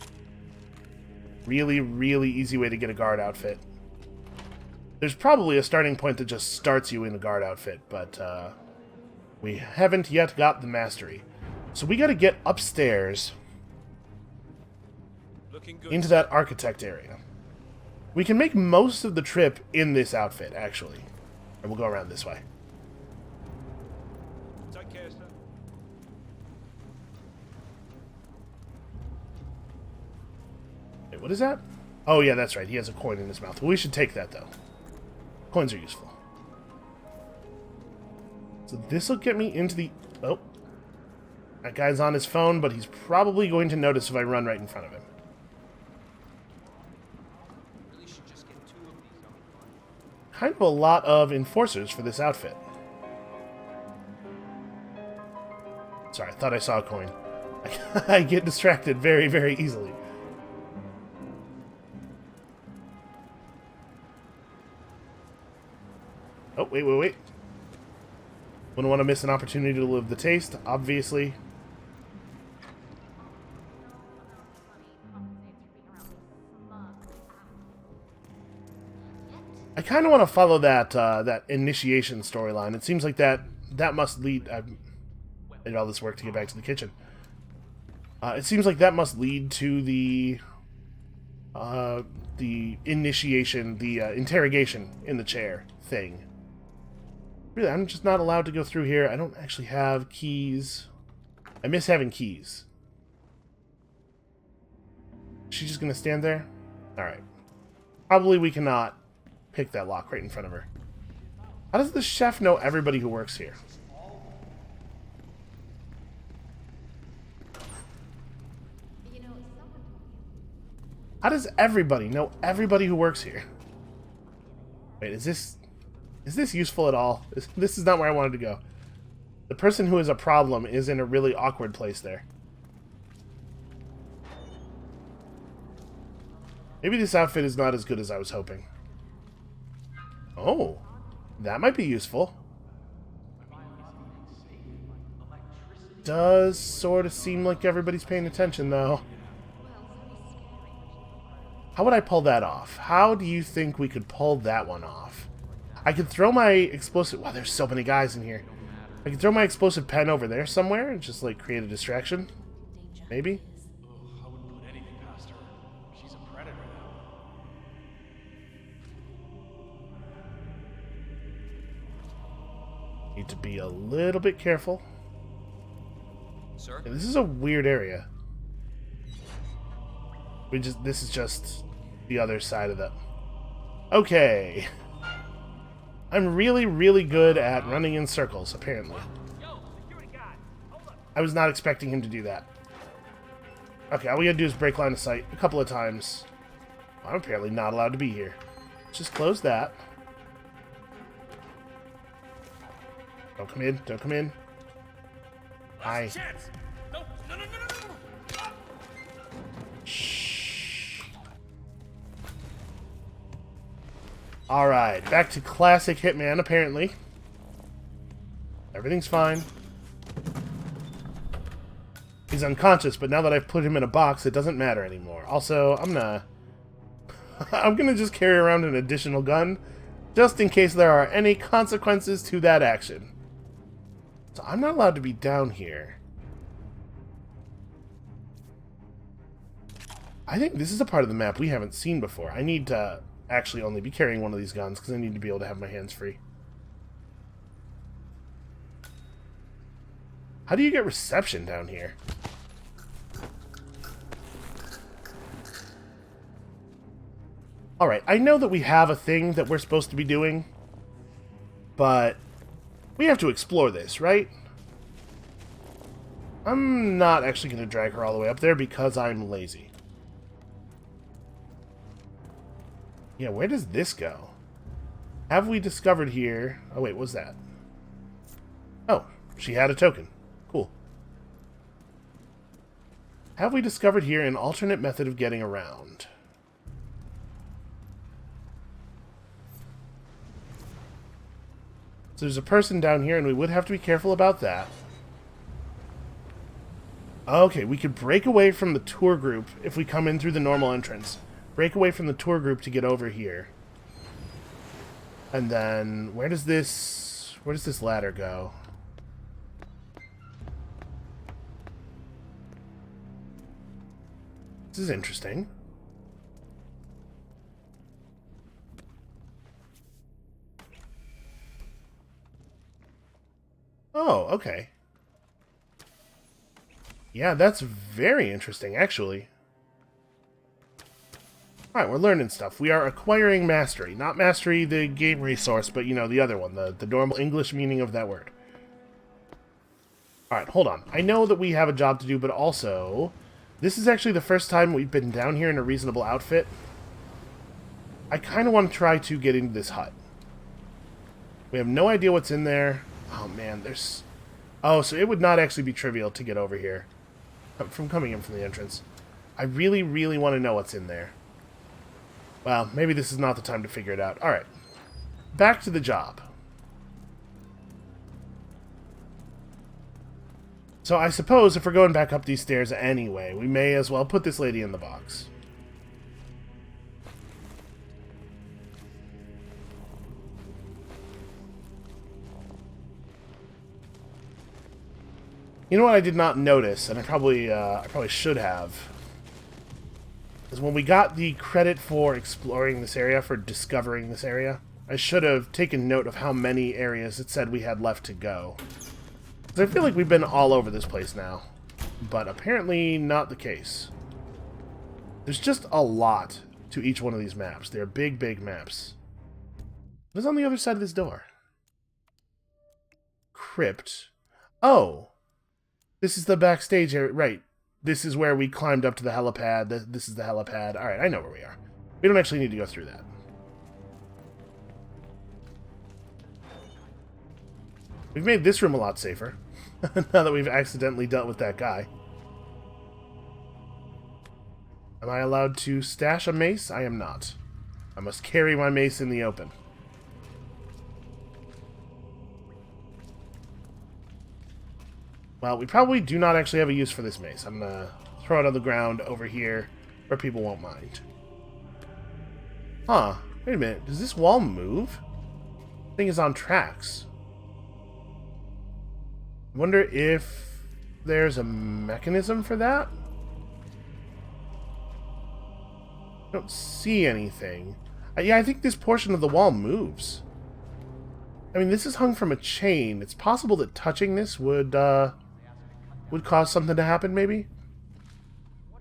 Really, really easy way to get a guard outfit. There's probably a starting point that just starts you in a guard outfit, but we haven't yet got the mastery. So we gotta get upstairs into that architect area. We can make most of the trip in this outfit, actually. And we'll go around this way. Wait, what is that? Oh, yeah, that's right. He has a coin in his mouth. Well, we should take that, though. Coins are useful. So this will get me into the... Oh. That guy's on his phone, but he's probably going to notice if I run right in front of him. Kind of a lot of enforcers for this outfit. Sorry, I thought I saw a coin. I get distracted very, very easily. Oh, wait. Wouldn't want to miss an opportunity to live the taste, obviously. I kind of want to follow that that initiation storyline. It seems like that must lead... I did all this work to get back to the kitchen. It seems like that must lead to the initiation, the interrogation in the chair thing. Really, I'm just not allowed to go through here. I don't actually have keys. I miss having keys. Is she just gonna stand there? Alright. Probably we cannot pick that lock right in front of her. How does the chef know everybody who works here? How does everybody know everybody who works here? Wait, is this useful at all? This is not where I wanted to go. The person who is a problem is in a really awkward place there. Maybe this outfit is not as good as I was hoping. Oh, that might be useful. Does sort of seem like everybody's paying attention, though. How would I pull that off? How do you think we could pull that one off? I could throw my explosive... Wow, there's so many guys in here. I could throw my explosive pen over there somewhere and just, like, create a distraction. Maybe? I wouldn't put anything past her. She's a predator now. Need to be a little bit careful. Sir? Yeah, this is a weird area. This is just the other side of the... Okay. I'm really, really good at running in circles, apparently. I was not expecting him to do that. Okay, all we gotta do is break line of sight a couple of times. I'm apparently not allowed to be here. Let's just close that. Don't come in, don't come in. Hi. No. Shh. Alright, back to classic Hitman, apparently. Everything's fine. He's unconscious, but now that I've put him in a box, it doesn't matter anymore. Also, I'm gonna just carry around an additional gun, just in case there are any consequences to that action. So I'm not allowed to be down here. I think this is a part of the map we haven't seen before. I need to actually only be carrying one of these guns, because I need to be able to have my hands free. How do you get reception down here? Alright, I know that we have a thing that we're supposed to be doing, but we have to explore this, right? I'm not actually going to drag her all the way up there because I'm lazy. Yeah, where does this go? Have we discovered here... Oh, wait, what's that? Oh, she had a token. Cool. Have we discovered here an alternate method of getting around? So there's a person down here, and we would have to be careful about that. Okay, we could break away from the tour group if we come in through the normal entrance. Break away from the tour group to get over here. And then, where does this ladder go? This is interesting. Oh, okay. Yeah, that's very interesting, actually. Alright, we're learning stuff. We are acquiring mastery. Not mastery, the game resource, but, you know, the other one. The normal English meaning of that word. Alright, hold on. I know that we have a job to do, but also... This is actually the first time we've been down here in a reasonable outfit. I kind of want to try to get into this hut. We have no idea what's in there. Oh, man, there's... Oh, so it would not actually be trivial to get over here. From coming in from the entrance. I really, really want to know what's in there. Well, maybe this is not the time to figure it out. Alright. Back to the job. So I suppose if we're going back up these stairs anyway, we may as well put this lady in the box. You know what I did not notice, and I probably should have, is when we got the credit for exploring this area, for discovering this area, I should have taken note of how many areas it said we had left to go. Because I feel like we've been all over this place now, but apparently not the case. There's just a lot to each one of these maps. They're big, big maps. What's on the other side of this door? Crypt. Oh! This is the backstage area. Right. This is where we climbed up to the helipad. This is the helipad. Alright, I know where we are. We don't actually need to go through that. We've made this room a lot safer. Now that we've accidentally dealt with that guy. Am I allowed to stash a mace? I am not. I must carry my mace in the open. Well, we probably do not actually have a use for this mace. I'm going to throw it on the ground over here where people won't mind. Huh. Wait a minute. Does this wall move? The thing is on tracks. I wonder if there's a mechanism for that? I don't see anything. Yeah, I think this portion of the wall moves. I mean, this is hung from a chain. It's possible that touching this would cause something to happen, maybe?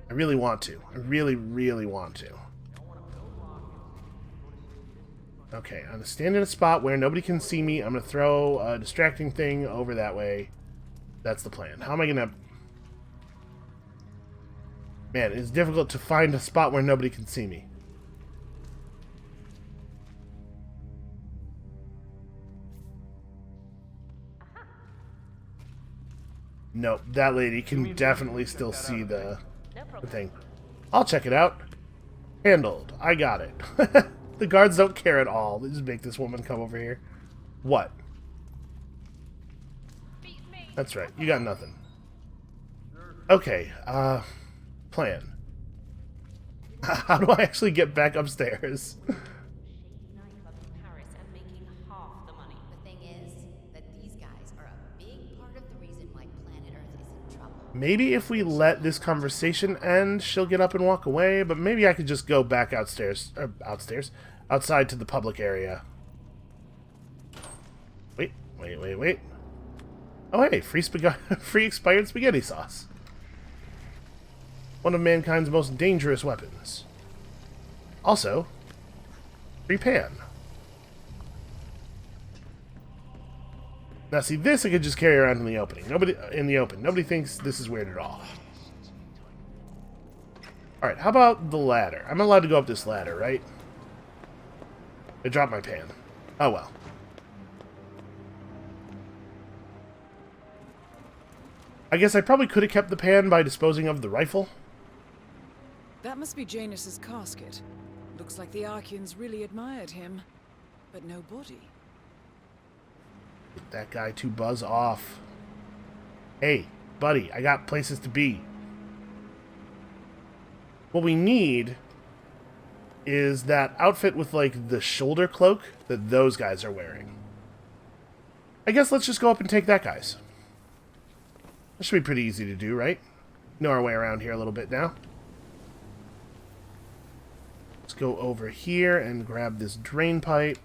I really want to. I really, really want to. Okay, I'm going to stand in a spot where nobody can see me. I'm going to throw a distracting thing over that way. That's the plan. How am I going to... Man, it's difficult to find a spot where nobody can see me. Nope, that lady can definitely still see the thing. I'll check it out. Handled. I got it. The guards don't care at all. They just make this woman come over here. What? That's right. You got nothing. Okay, plan. How do I actually get back upstairs? The thing is that these guys are a big part of the reason why planet Earth is in trouble. Maybe if we let this conversation end, she'll get up and walk away, but maybe I could just go back outside to the public area. Wait. Oh hey, free expired spaghetti sauce. One of mankind's most dangerous weapons. Also, free pan. Now see, this I could just carry around in the open. Nobody thinks this is weird at all. Alright, how about the ladder? I'm allowed to go up this ladder, right? I dropped my pan. Oh well. I guess I probably could have kept the pan by disposing of the rifle. That must be Janus's casket. Looks like the Archeans really admired him, but no body. Get that guy to buzz off. Hey, buddy, I got places to be. What we need is that outfit with, like, the shoulder cloak that those guys are wearing. I guess let's just go up and take that guy's. That should be pretty easy to do, right? Know our way around here a little bit now. Let's go over here and grab this drain pipe.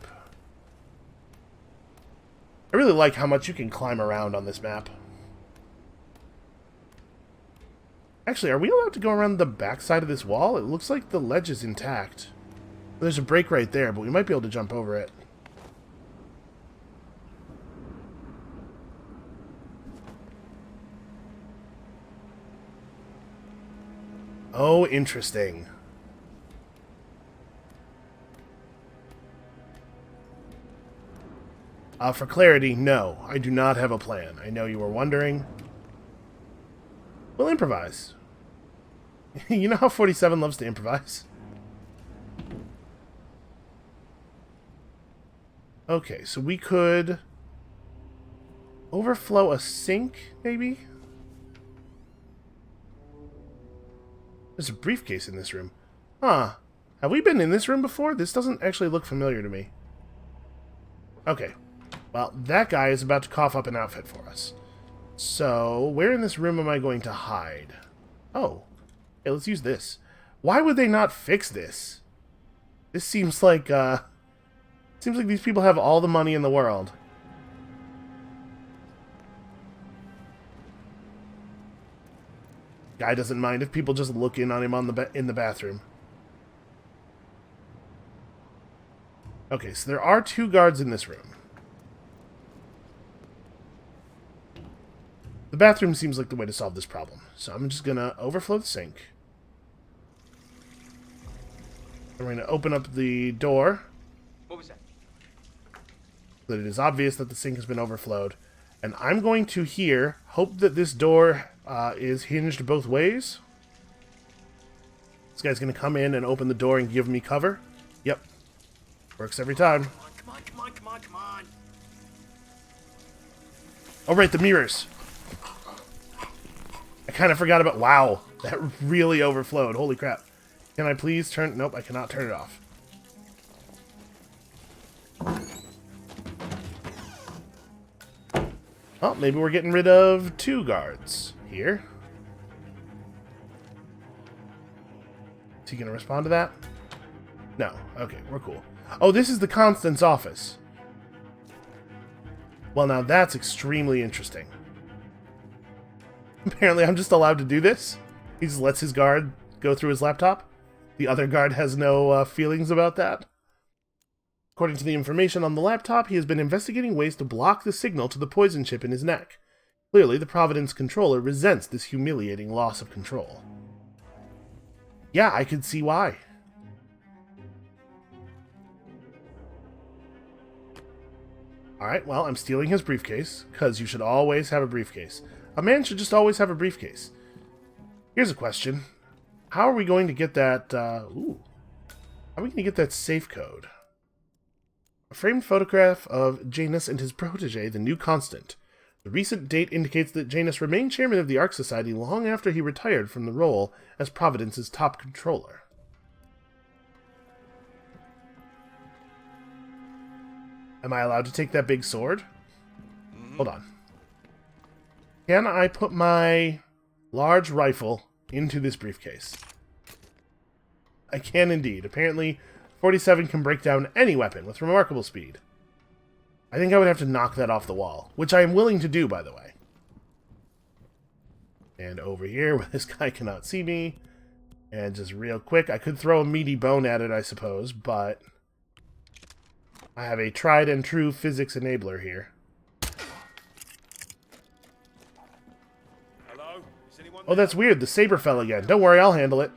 I really like how much you can climb around on this map. Actually, are we allowed to go around the back side of this wall? It looks like the ledge is intact. There's a break right there, but we might be able to jump over it. Oh, interesting. For clarity, no, I do not have a plan. I know you were wondering. We'll improvise. You know how 47 loves to improvise? Okay, so we could overflow a sink, maybe? There's a briefcase in this room. Huh. Have we been in this room before? This doesn't actually look familiar to me. Okay. Well, that guy is about to cough up an outfit for us. So, where in this room am I going to hide? Oh. Hey, let's use this. Why would they not fix this? This seems like, these people have all the money in the world. Guy doesn't mind if people just look in on him in the bathroom. Okay, so there are 2 guards in this room. The bathroom seems like the way to solve this problem. So I'm just going to overflow the sink. I'm going to open up the door. What was that? So that it is obvious that the sink has been overflowed. And I'm going to here hope that this door is hinged both ways. This guy's going to come in and open the door and give me cover. Yep. Works every time. Come on. Oh, right, the mirrors. I kind of forgot about... Wow, that really overflowed. Holy crap. Can I please turn... Nope, I cannot turn it off. Oh, maybe we're getting rid of 2 guards here. Is he going to respond to that? No. Okay, we're cool. Oh, this is the Constant's office. Well, now that's extremely interesting. Apparently, I'm just allowed to do this. He just lets his guard go through his laptop. The other guard has no feelings about that. According to the information on the laptop, he has been investigating ways to block the signal to the poison chip in his neck. Clearly, the Providence controller resents this humiliating loss of control. Yeah, I could see why. Alright, well, I'm stealing his briefcase, because you should always have a briefcase. A man should just always have a briefcase. Here's a question. How are we going to get that, ooh. How are we going to get that safe code? A framed photograph of Janus and his protege, the New Constant. The recent date indicates that Janus remained chairman of the Ark Society long after he retired from the role as Providence's top controller. Am I allowed to take that big sword? Hold on. Can I put my large rifle into this briefcase? I can indeed. Apparently, 47 can break down any weapon with remarkable speed. I think I would have to knock that off the wall, which I am willing to do, by the way. And over here, where this guy cannot see me, and just real quick, I could throw a meaty bone at it, I suppose, but I have a tried and true physics enabler here. Hello? Is anyone Oh, that's weird. The saber fell again. Don't worry, I'll handle it.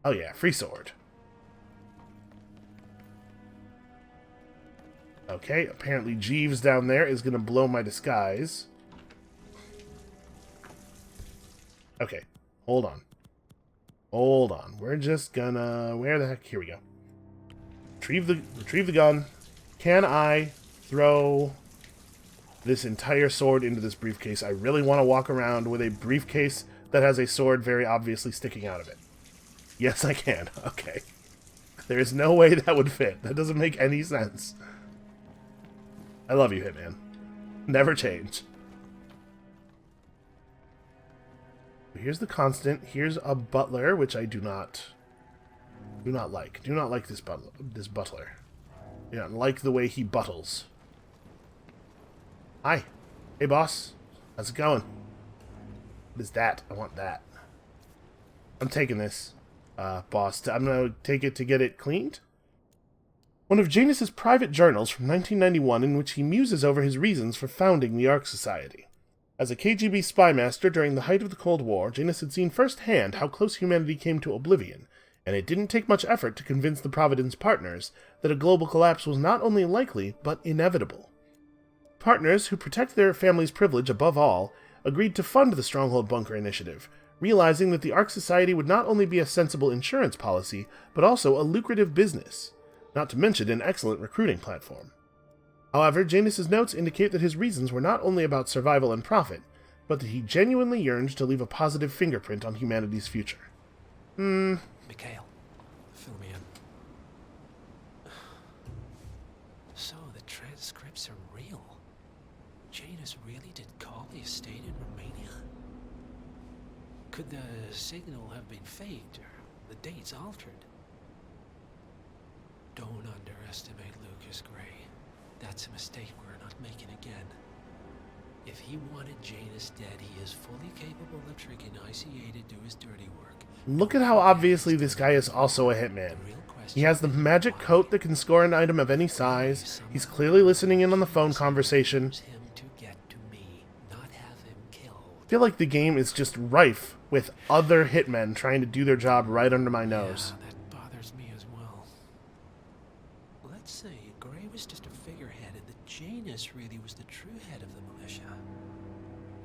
Oh yeah, free sword. Okay, apparently Jeeves down there is going to blow my disguise. Okay, hold on. Hold on. We're just gonna... Where the heck? Here we go. Retrieve the gun. Can I throw this entire sword into this briefcase? I really want to walk around with a briefcase that has a sword very obviously sticking out of it. Yes, I can. Okay. There is no way that would fit. That doesn't make any sense. I love you, Hitman. Never change. Here's the Constant. Here's a butler, which I do not like. Do not like this butler. I don't like the way he buttles. Hi. Hey, boss. How's it going? What is that? I want that. I'm taking this, boss. I'm going to take it to get it cleaned. One of Janus's private journals from 1991 in which he muses over his reasons for founding the Ark Society. As a KGB spy master during the height of the Cold War, Janus had seen firsthand how close humanity came to oblivion, and it didn't take much effort to convince the Providence partners that a global collapse was not only likely, but inevitable. Partners, who protect their family's privilege above all, agreed to fund the Stronghold Bunker initiative, realizing that the Ark Society would not only be a sensible insurance policy, but also a lucrative business, not to mention an excellent recruiting platform. However, Janus's notes indicate that his reasons were not only about survival and profit, but that he genuinely yearned to leave a positive fingerprint on humanity's future. Mikhail, fill me in. So, the transcripts are real. Janus really did call the estate in Romania? Could the signal have been faked, or the dates altered? Don't underestimate Lucas Gray. That's a mistake we're not making again. If he wanted Janus dead, he is fully capable of tricking ICA to do his dirty work. Look at how obviously this guy is also a hitman. He has the magic coat that can score an item of any size. He's clearly listening in on the phone conversation. I feel like the game is just rife with other hitmen trying to do their job right under my nose. Yeah, that bothers me as well. Let's say Gray was just a figurehead and that Janus really was the true head of the militia.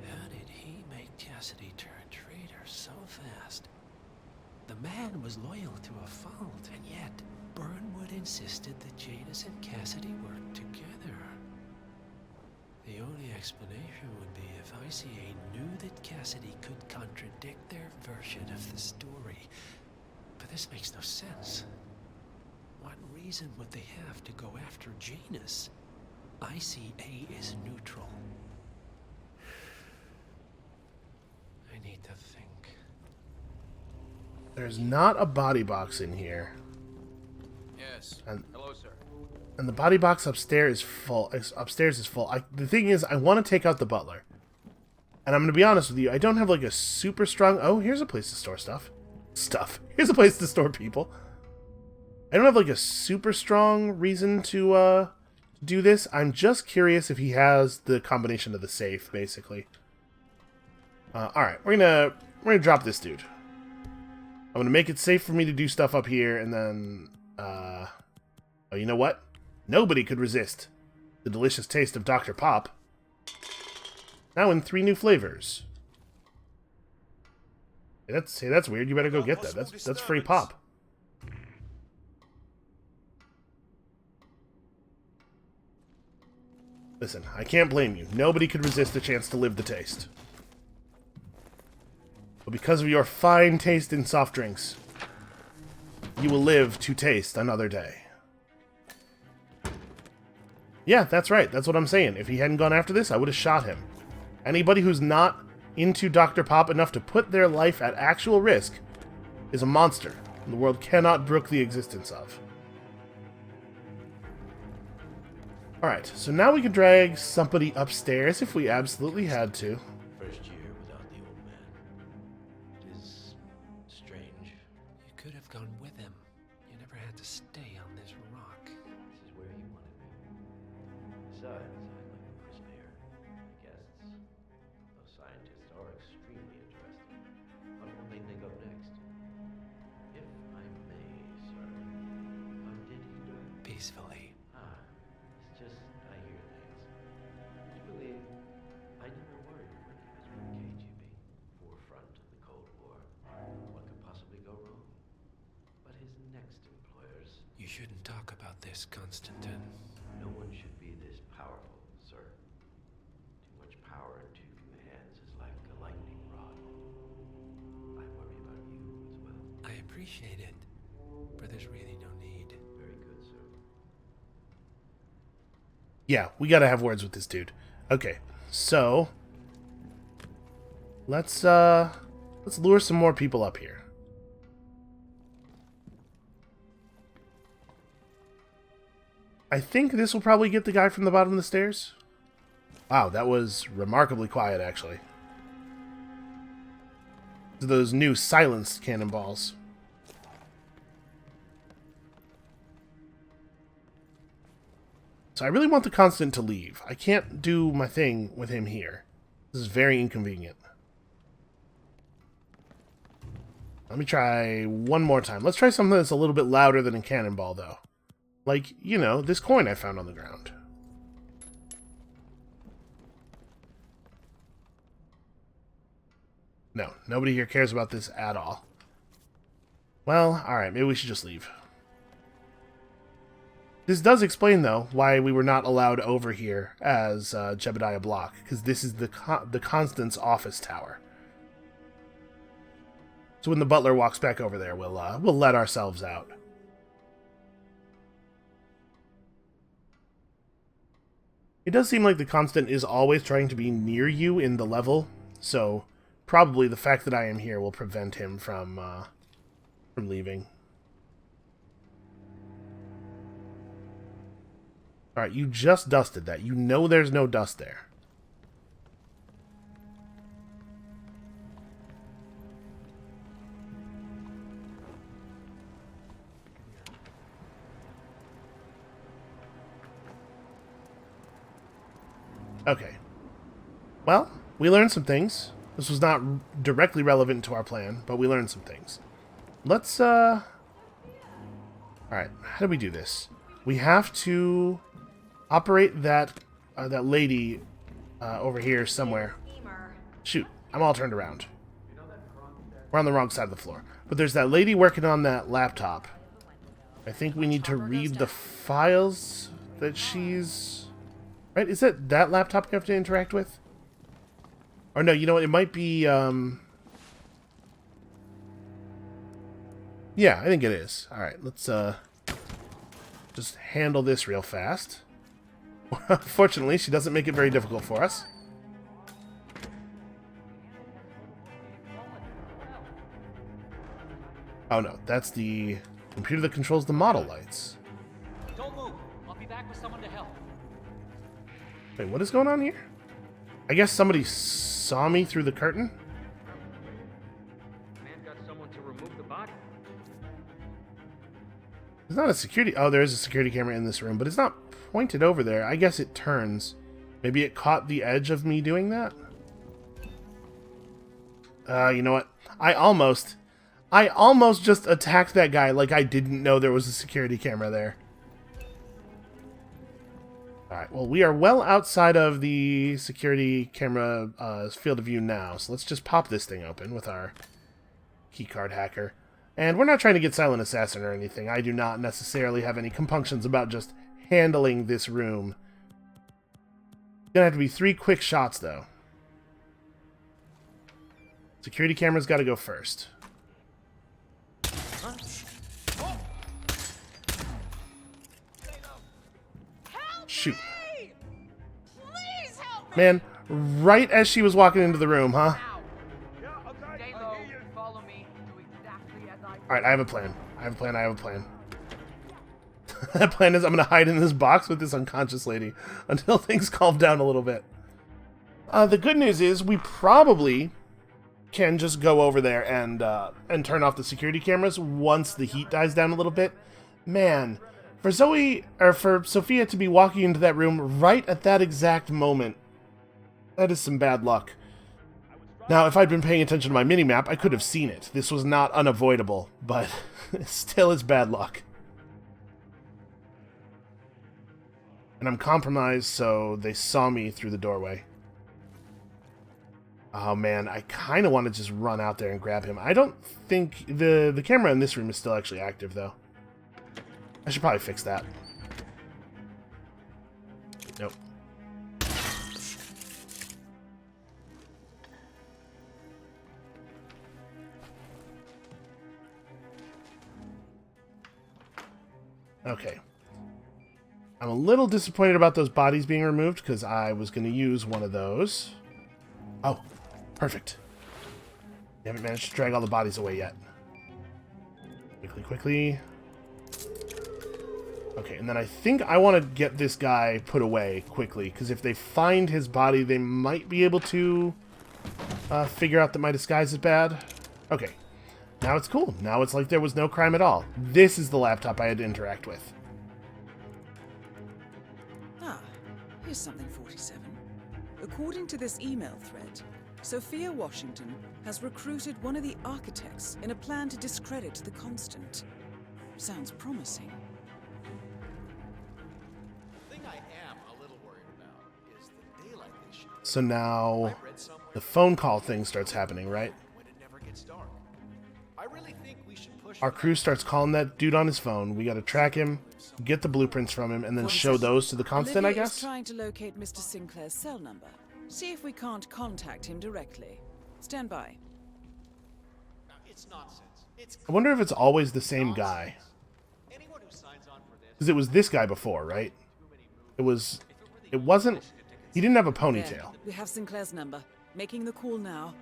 How did he make Cassidy turn traitor so fast? The man was loyal to a fault, and yet Burnwood insisted that Janus and Cassidy worked together. The only explanation would be if ICA knew that Cassidy could contradict their version of the story. But this makes no sense. What reason would they have to go after Janus? ICA is neutral. I need to think. There's not a body box in here. Yes. Hello, sir. And the body box upstairs is full. The thing is, I want to take out the butler. And I'm going to be honest with you, I don't have like a super strong... Oh, here's a place to store stuff. Here's a place to store people. I don't have like a super strong reason to do this. I'm just curious if he has the combination of the safe, basically. Alright, we're gonna drop this dude. I'm gonna make it safe for me to do stuff up here, and then... Oh, you know what? Nobody could resist the delicious taste of Dr. Pop. Now in 3 new flavors. Hey, that's weird. You better go get that. That's free pop. Listen, I can't blame you. Nobody could resist the chance to live the taste. But because of your fine taste in soft drinks, you will live to taste another day. Yeah, that's right. That's what I'm saying. If he hadn't gone after this, I would have shot him. Anybody who's not into Dr. Pop enough to put their life at actual risk is a monster, and the world cannot brook the existence of. Alright, so now we can drag somebody upstairs if we absolutely had to. First year without the old man. It is strange. You could have gone with him. You never had to stay on this rock. This is where he wanted me. Besides, I'd like the person here. Guests. Those scientists are extremely interesting. What will they think of next? If I may, sir. How did he die? Peacefully. It's just, I hear things. Truly, I never worried when he was with KGB. Forefront of the Cold War. What could possibly go wrong? But his next employers... You shouldn't talk about this, Constantine. No one should be this powerful, sir. Too much power in too few hands is like a lightning rod. I worry about you as well. I appreciate it, but there's really no need. Very good, sir. Yeah, we gotta have words with this dude. Okay, so let's lure some more people up here. I think this will probably get the guy from the bottom of the stairs. Wow, that was remarkably quiet, actually. Those new silenced cannonballs. So I really want the Constant to leave. I can't do my thing with him here. This is very inconvenient. Let me try one more time. Let's try something that's a little bit louder than a cannonball, though. Like, you know, this coin I found on the ground. No, nobody here cares about this at all. Well, alright, maybe we should just leave. This does explain, though, why we were not allowed over here as Jebediah Block, because this is the Constant's office tower. So when the butler walks back over there, we'll let ourselves out. It does seem like the Constant is always trying to be near you in the level, so probably the fact that I am here will prevent him from leaving. Alright, you just dusted that. You know there's no dust there. Okay. Well, we learned some things. This was not directly relevant to our plan, but we learned some things. Let's, Alright, how do we do this? We have to operate that lady over here somewhere. Shoot, I'm all turned around. We're on the wrong side of the floor. But there's that lady working on that laptop. I think we need to read the files that she's... Right, is it that laptop you have to interact with? Or no, you know what, it might be, yeah, I think it is. Alright, let's, just handle this real fast. Fortunately, she doesn't make it very difficult for us. Oh no, that's the computer that controls the model lights. Don't move. I'll be back with someone to help. Wait, what is going on here? I guess somebody saw me through the curtain? Man got someone to remove the body. There's not a security... Oh, there is a security camera in this room, but it's not pointed over there. I guess it turns. Maybe it caught the edge of me doing that? You know what? I almost just attacked that guy like I didn't know there was a security camera there. Alright, well, we are well outside of the security camera field of view now, so let's just pop this thing open with our keycard hacker. And we're not trying to get Silent Assassin or anything. I do not necessarily have any compunctions about just handling this room Gonna have to be 3 quick shots, though. Security camera's got to go first. Shoot. Man, right as she was walking into the room, huh? Alright, I have a plan. I have a plan. That plan is I'm going to hide in this box with this unconscious lady until things calm down a little bit. The good news is we probably can just go over there and turn off the security cameras once the heat dies down a little bit. Man, for Sophia to be walking into that room right at that exact moment, that is some bad luck. Now, if I'd been paying attention to my minimap, I could have seen it. This was not unavoidable, but still is bad luck. And I'm compromised, so they saw me through the doorway. Oh man, I kind of want to just run out there and grab him. I don't think the camera in this room is still actually active, though. I should probably fix that. Nope. Okay. I'm a little disappointed about those bodies being removed because I was going to use one of those. Oh, perfect. We haven't managed to drag all the bodies away yet. Quickly. Okay, and then I think I want to get this guy put away quickly because if they find his body, they might be able to figure out that my disguise is bad. Okay. Now it's cool. Now it's like there was no crime at all. This is the laptop I had to interact with. Ah, here's something 47. According to this email thread, Sophia Washington has recruited one of the architects in a plan to discredit the Constant. Sounds promising. The thing I am a little worried about is the daylight issue. So now the phone call thing starts happening, right? When it never gets dark. I really think we should push. Our crew starts calling that dude on his phone. We got to track him, get the blueprints from him, and then show those to the Constant, I guess? Trying to locate Mr. Sinclair's cell number. See if we can't contact him directly. Stand by. It's nonsense. It's I wonder if it's always the same guy. Because it was this guy before, right? It wasn't... He didn't have a ponytail. There, we have Sinclair's number. Making the call now.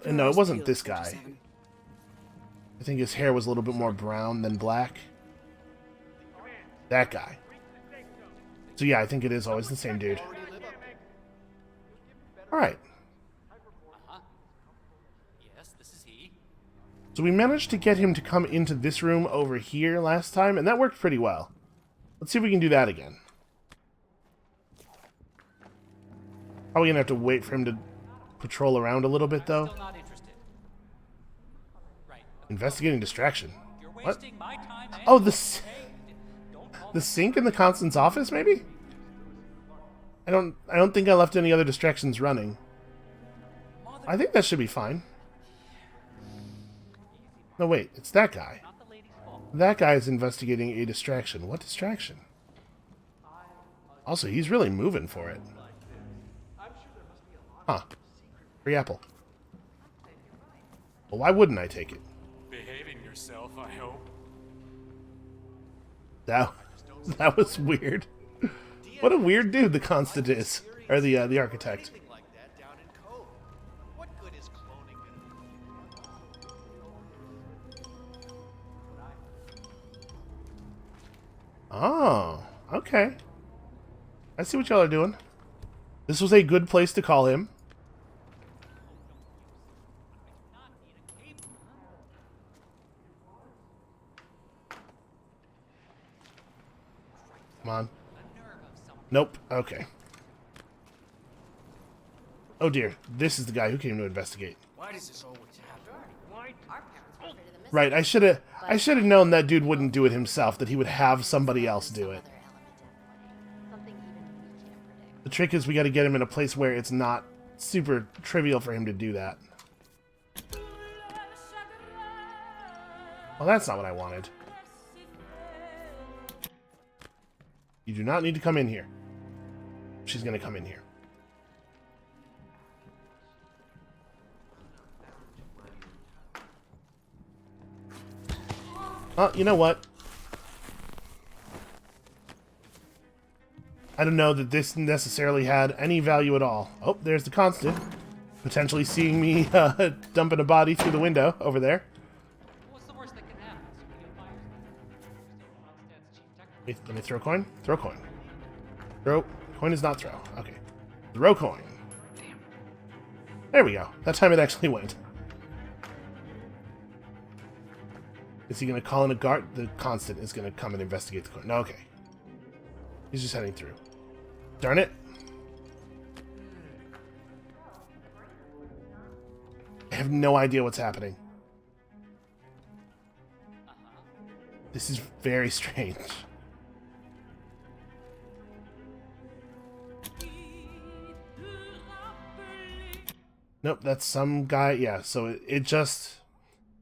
No, it wasn't this guy. I think his hair was a little bit more brown than black. That guy. So yeah, I think it is always the same dude. Alright. Yes, this is he. So we managed to get him to come into this room over here last time, and that worked pretty well. Let's see if we can do that again. Probably gonna have to wait for him to patrol around a little bit, though. Investigating distraction. What? Oh, the sink in the Constant's office, maybe? I don't think I left any other distractions running. I think that should be fine. No, wait, it's that guy. That guy is investigating a distraction. What distraction? Also, he's really moving for it. Huh. Free apple. Well, why wouldn't I take it? Behaving yourself, I hope. That was weird. What a weird dude the Constant is. Or the architect. Oh, okay. I see what y'all are doing. This was a good place to call him. Come on. Nope. Okay. Oh dear. This is the guy who came to investigate. Why does this always happen? Why? Right, I should have known that dude wouldn't do it himself, that he would have somebody else do it. The trick is we got to get him in a place where it's not super trivial for him to do that. Well, that's not what I wanted. You do not need to come in here. She's going to come in here. You know what? I don't know that this necessarily had any value at all. Oh, there's the constant. Potentially seeing me dumping a body through the window over there. What's the worst that can happen? Let me throw a coin. Throw a coin. Throw. Coin is not throw. Okay. Throw coin. There we go. That time it actually went. Is he going to call in a guard? The constant is going to come and investigate the coin. No, okay. He's just heading through. Darn it. I have no idea what's happening. This is very strange. Nope, that's some guy. Yeah, so it just...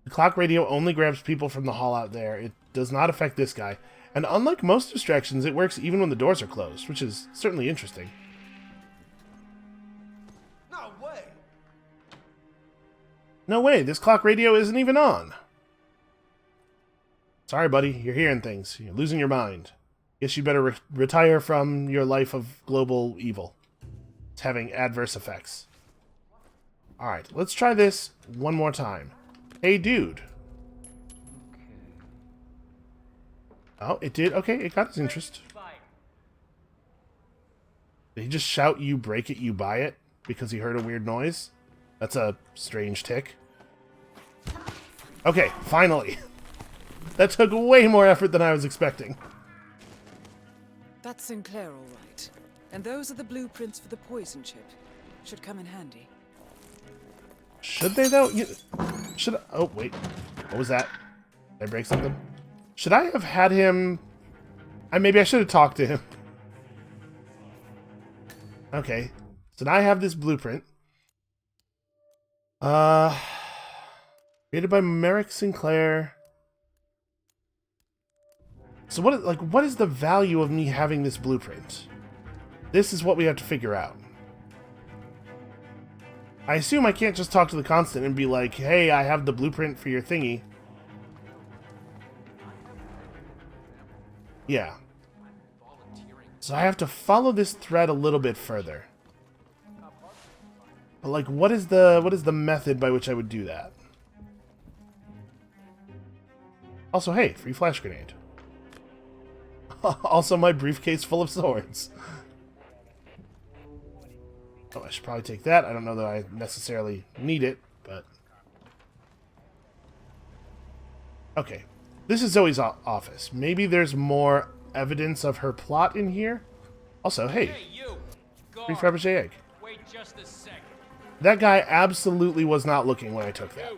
The clock radio only grabs people from the hall out there. It does not affect this guy. And unlike most distractions, it works even when the doors are closed, which is certainly interesting. No way! No way, this clock radio isn't even on. Sorry, buddy, you're hearing things. You're losing your mind. Guess you better retire from your life of global evil. It's having adverse effects. Alright, let's try this one more time. Hey, dude. Oh, it did? Okay, it got his interest. Did he just shout, "You break it, you buy it," because he heard a weird noise? That's a strange tick. Okay, finally. That took way more effort than I was expecting. That's Sinclair, all right. And those are the blueprints for the poison chip. Should come in handy. Should they, though? Should I... Oh, wait. What was that? Did I break something? Should I have had him... Maybe I should have talked to him. Okay. So now I have this blueprint. Created by Merrick Sinclair. So what is the value of me having this blueprint? This is what we have to figure out. I assume I can't just talk to the constant and be like, "Hey, I have the blueprint for your thingy." Yeah. So I have to follow this thread a little bit further. But like, what is the method by which I would do that? Also, hey, free flash grenade. Also, my briefcase full of swords. Oh, I should probably take that. I don't know that I necessarily need it, but... Okay. This is Zoe's office. Maybe there's more evidence of her plot in here? Also, hey. Free Fabergé egg. Wait just a second. That guy absolutely was not looking when I took that.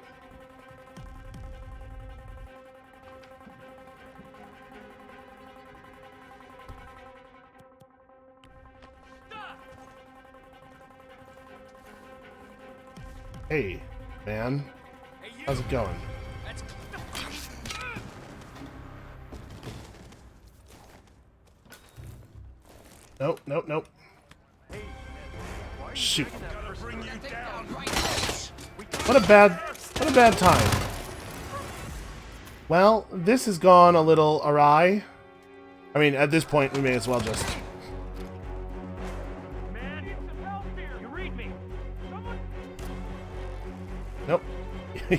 Hey, man. How's it going? Nope, nope, nope. Shoot. What a bad time. Well, this has gone a little awry. I mean, at this point, we may as well just... Nope.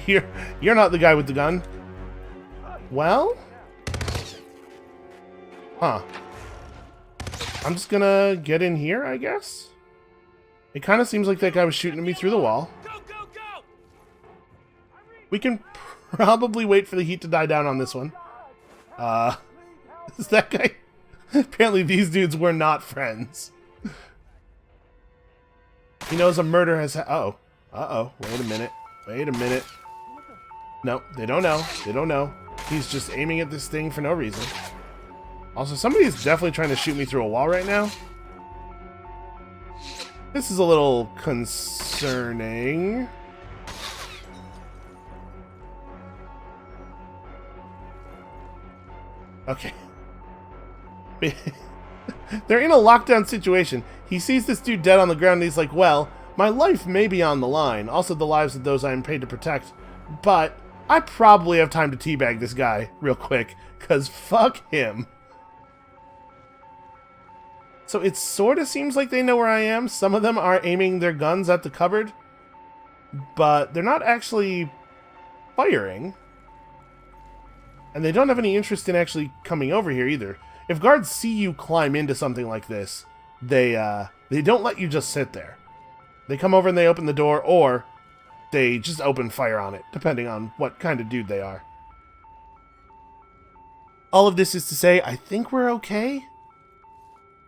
You're not the guy with the gun. Well? Huh. I'm just gonna get in here, I guess? It kind of seems like that guy was shooting at me through the wall. We can probably wait for the heat to die down on this one. Is that guy... Apparently these dudes were not friends. He knows a murder has... Uh-oh. Uh-oh. Wait a minute. Wait a minute. No, they don't know. They don't know. He's just aiming at this thing for no reason. Also, somebody is definitely trying to shoot me through a wall right now. This is a little concerning. Okay. They're in a lockdown situation. He sees this dude dead on the ground and he's like, well, my life may be on the line. Also the lives of those I am paid to protect. But I probably have time to teabag this guy real quick, because fuck him. So it sort of seems like they know where I am. Some of them are aiming their guns at the cupboard, but they're not actually firing. And they don't have any interest in actually coming over here either. If guards see you climb into something like this, they don't let you just sit there. They come over and they open the door, or they just open fire on it, depending on what kind of dude they are. All of this is to say, I think we're okay.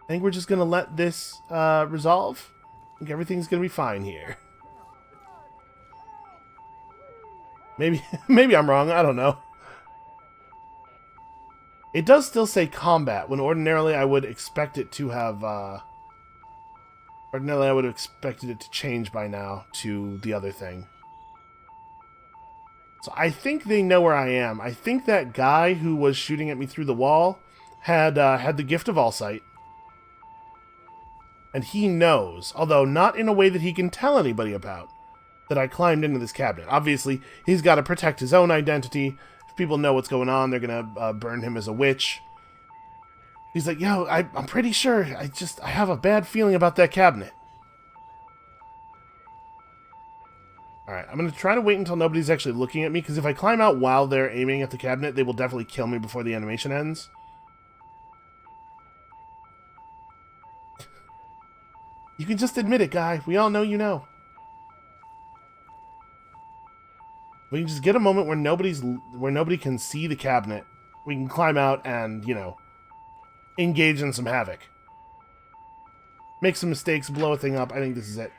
I think we're just going to let this resolve. I think everything's going to be fine here. Maybe I'm wrong, I don't know. It does still say combat, when ordinarily I would expect it to have... ordinarily I would have expected it to change by now to the other thing. So I think they know where I am. I think that guy who was shooting at me through the wall had the gift of all sight. And he knows, although not in a way that he can tell anybody about, that I climbed into this cabinet. Obviously, he's got to protect his own identity. If people know what's going on, they're going to burn him as a witch. He's like, yo, I'm pretty sure. I have a bad feeling about that cabinet. Alright, I'm going to try to wait until nobody's actually looking at me, because if I climb out while they're aiming at the cabinet, they will definitely kill me before the animation ends. You can just admit it, guy. We all know you know. We can just get a moment where nobody can see the cabinet. We can climb out and, you know, engage in some havoc. Make some mistakes, blow a thing up. I think this is it.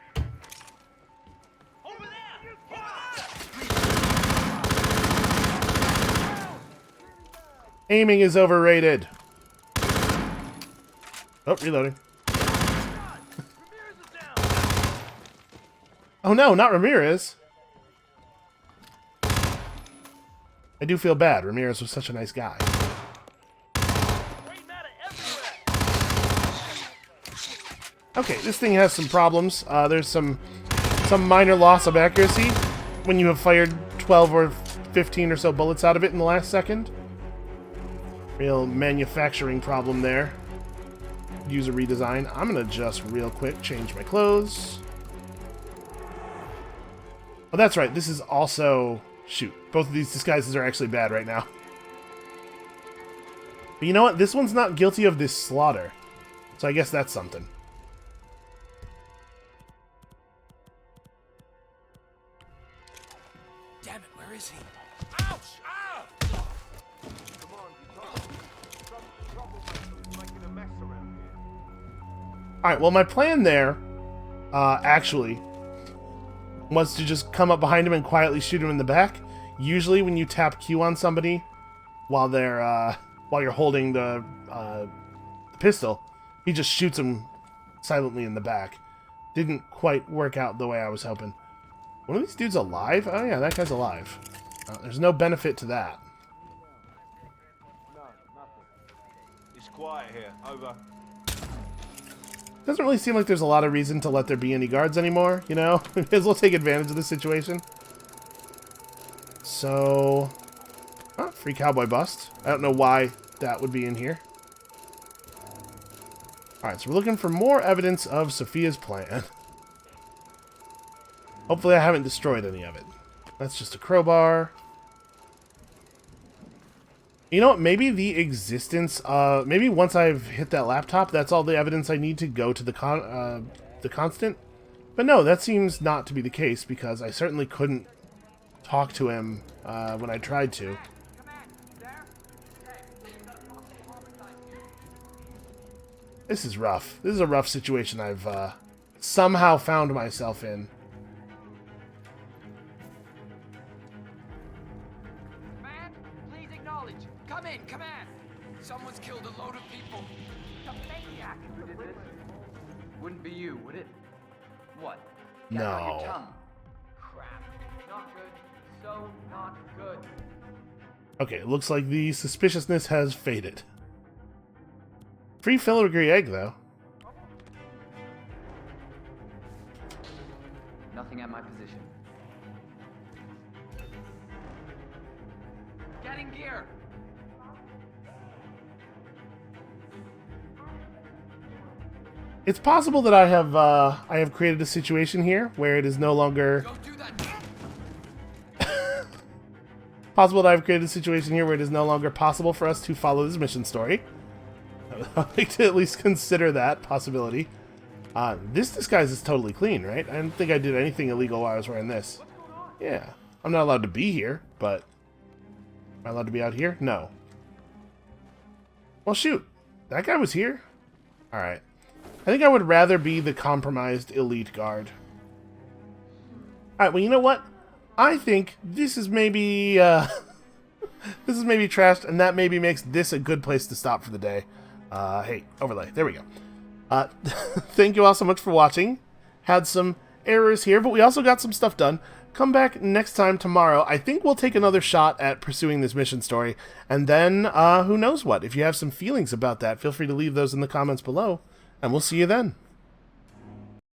Aiming is overrated. Oh, reloading. Oh no, not Ramirez. I do feel bad. Ramirez was such a nice guy. Okay, this thing has some problems. There's some minor loss of accuracy when you have fired 12 or 15 or so bullets out of it in the last second. Real manufacturing problem there. User redesign. I'm gonna just real quick change my clothes. Oh, that's right. This is also... Shoot. Both of these disguises are actually bad right now. But you know what? This one's not guilty of this slaughter. So I guess that's something. Damn it, where is he? Ouch! Ow! Come on, you can't. Some troublemakers making a mess around here. Alright, well my plan there, actually, was to just come up behind him and quietly shoot him in the back. Usually when you tap Q on somebody while they're, while you're holding the pistol, he just shoots him silently in the back. Didn't quite work out the way I was hoping. One of these dudes alive? Oh yeah, that guy's alive. There's no benefit to that. No, nothing. It's quiet here. Over. Doesn't really seem like there's a lot of reason to let there be any guards anymore, you know? We may as well take advantage of this situation. So... Oh, free cowboy bust. I don't know why that would be in here. Alright, so we're looking for more evidence of Sophia's plan. Hopefully I haven't destroyed any of it. That's just a crowbar. You know what? Maybe the existence of... maybe once I've hit that laptop, that's all the evidence I need to go to the constant. But no, that seems not to be the case, because I certainly couldn't talk to him when I tried to. This is rough. This is a rough situation I've somehow found myself in. Come in, command! Someone's killed a load of people. The maniac who did this? Wouldn't be you, would it? What? Got it on your No. tongue. Crap. Not good. So not good. Okay, it looks like the suspiciousness has faded. Free filigree egg, though. Nothing at my position. Get in gear. It's possible that I have created a situation here where it is no longer possible that I've created a situation here where it is no longer possible for us to follow this mission story. I'd like to at least consider that possibility. This disguise is totally clean, right? I didn't think I did anything illegal while I was wearing this. Yeah. I'm not allowed to be here, but... Am I allowed to be out here? No. Well, shoot. That guy was here. Alright. I think I would rather be the compromised elite guard. Alright, well, you know what? I think this is maybe, this is maybe trashed, and that maybe makes this a good place to stop for the day. Hey, overlay. There we go. Thank you all so much for watching. Had some errors here, but we also got some stuff done. Come back next time tomorrow. I think we'll take another shot at pursuing this mission story, and then, who knows what. If you have some feelings about that, feel free to leave those in the comments below. And we'll see you then.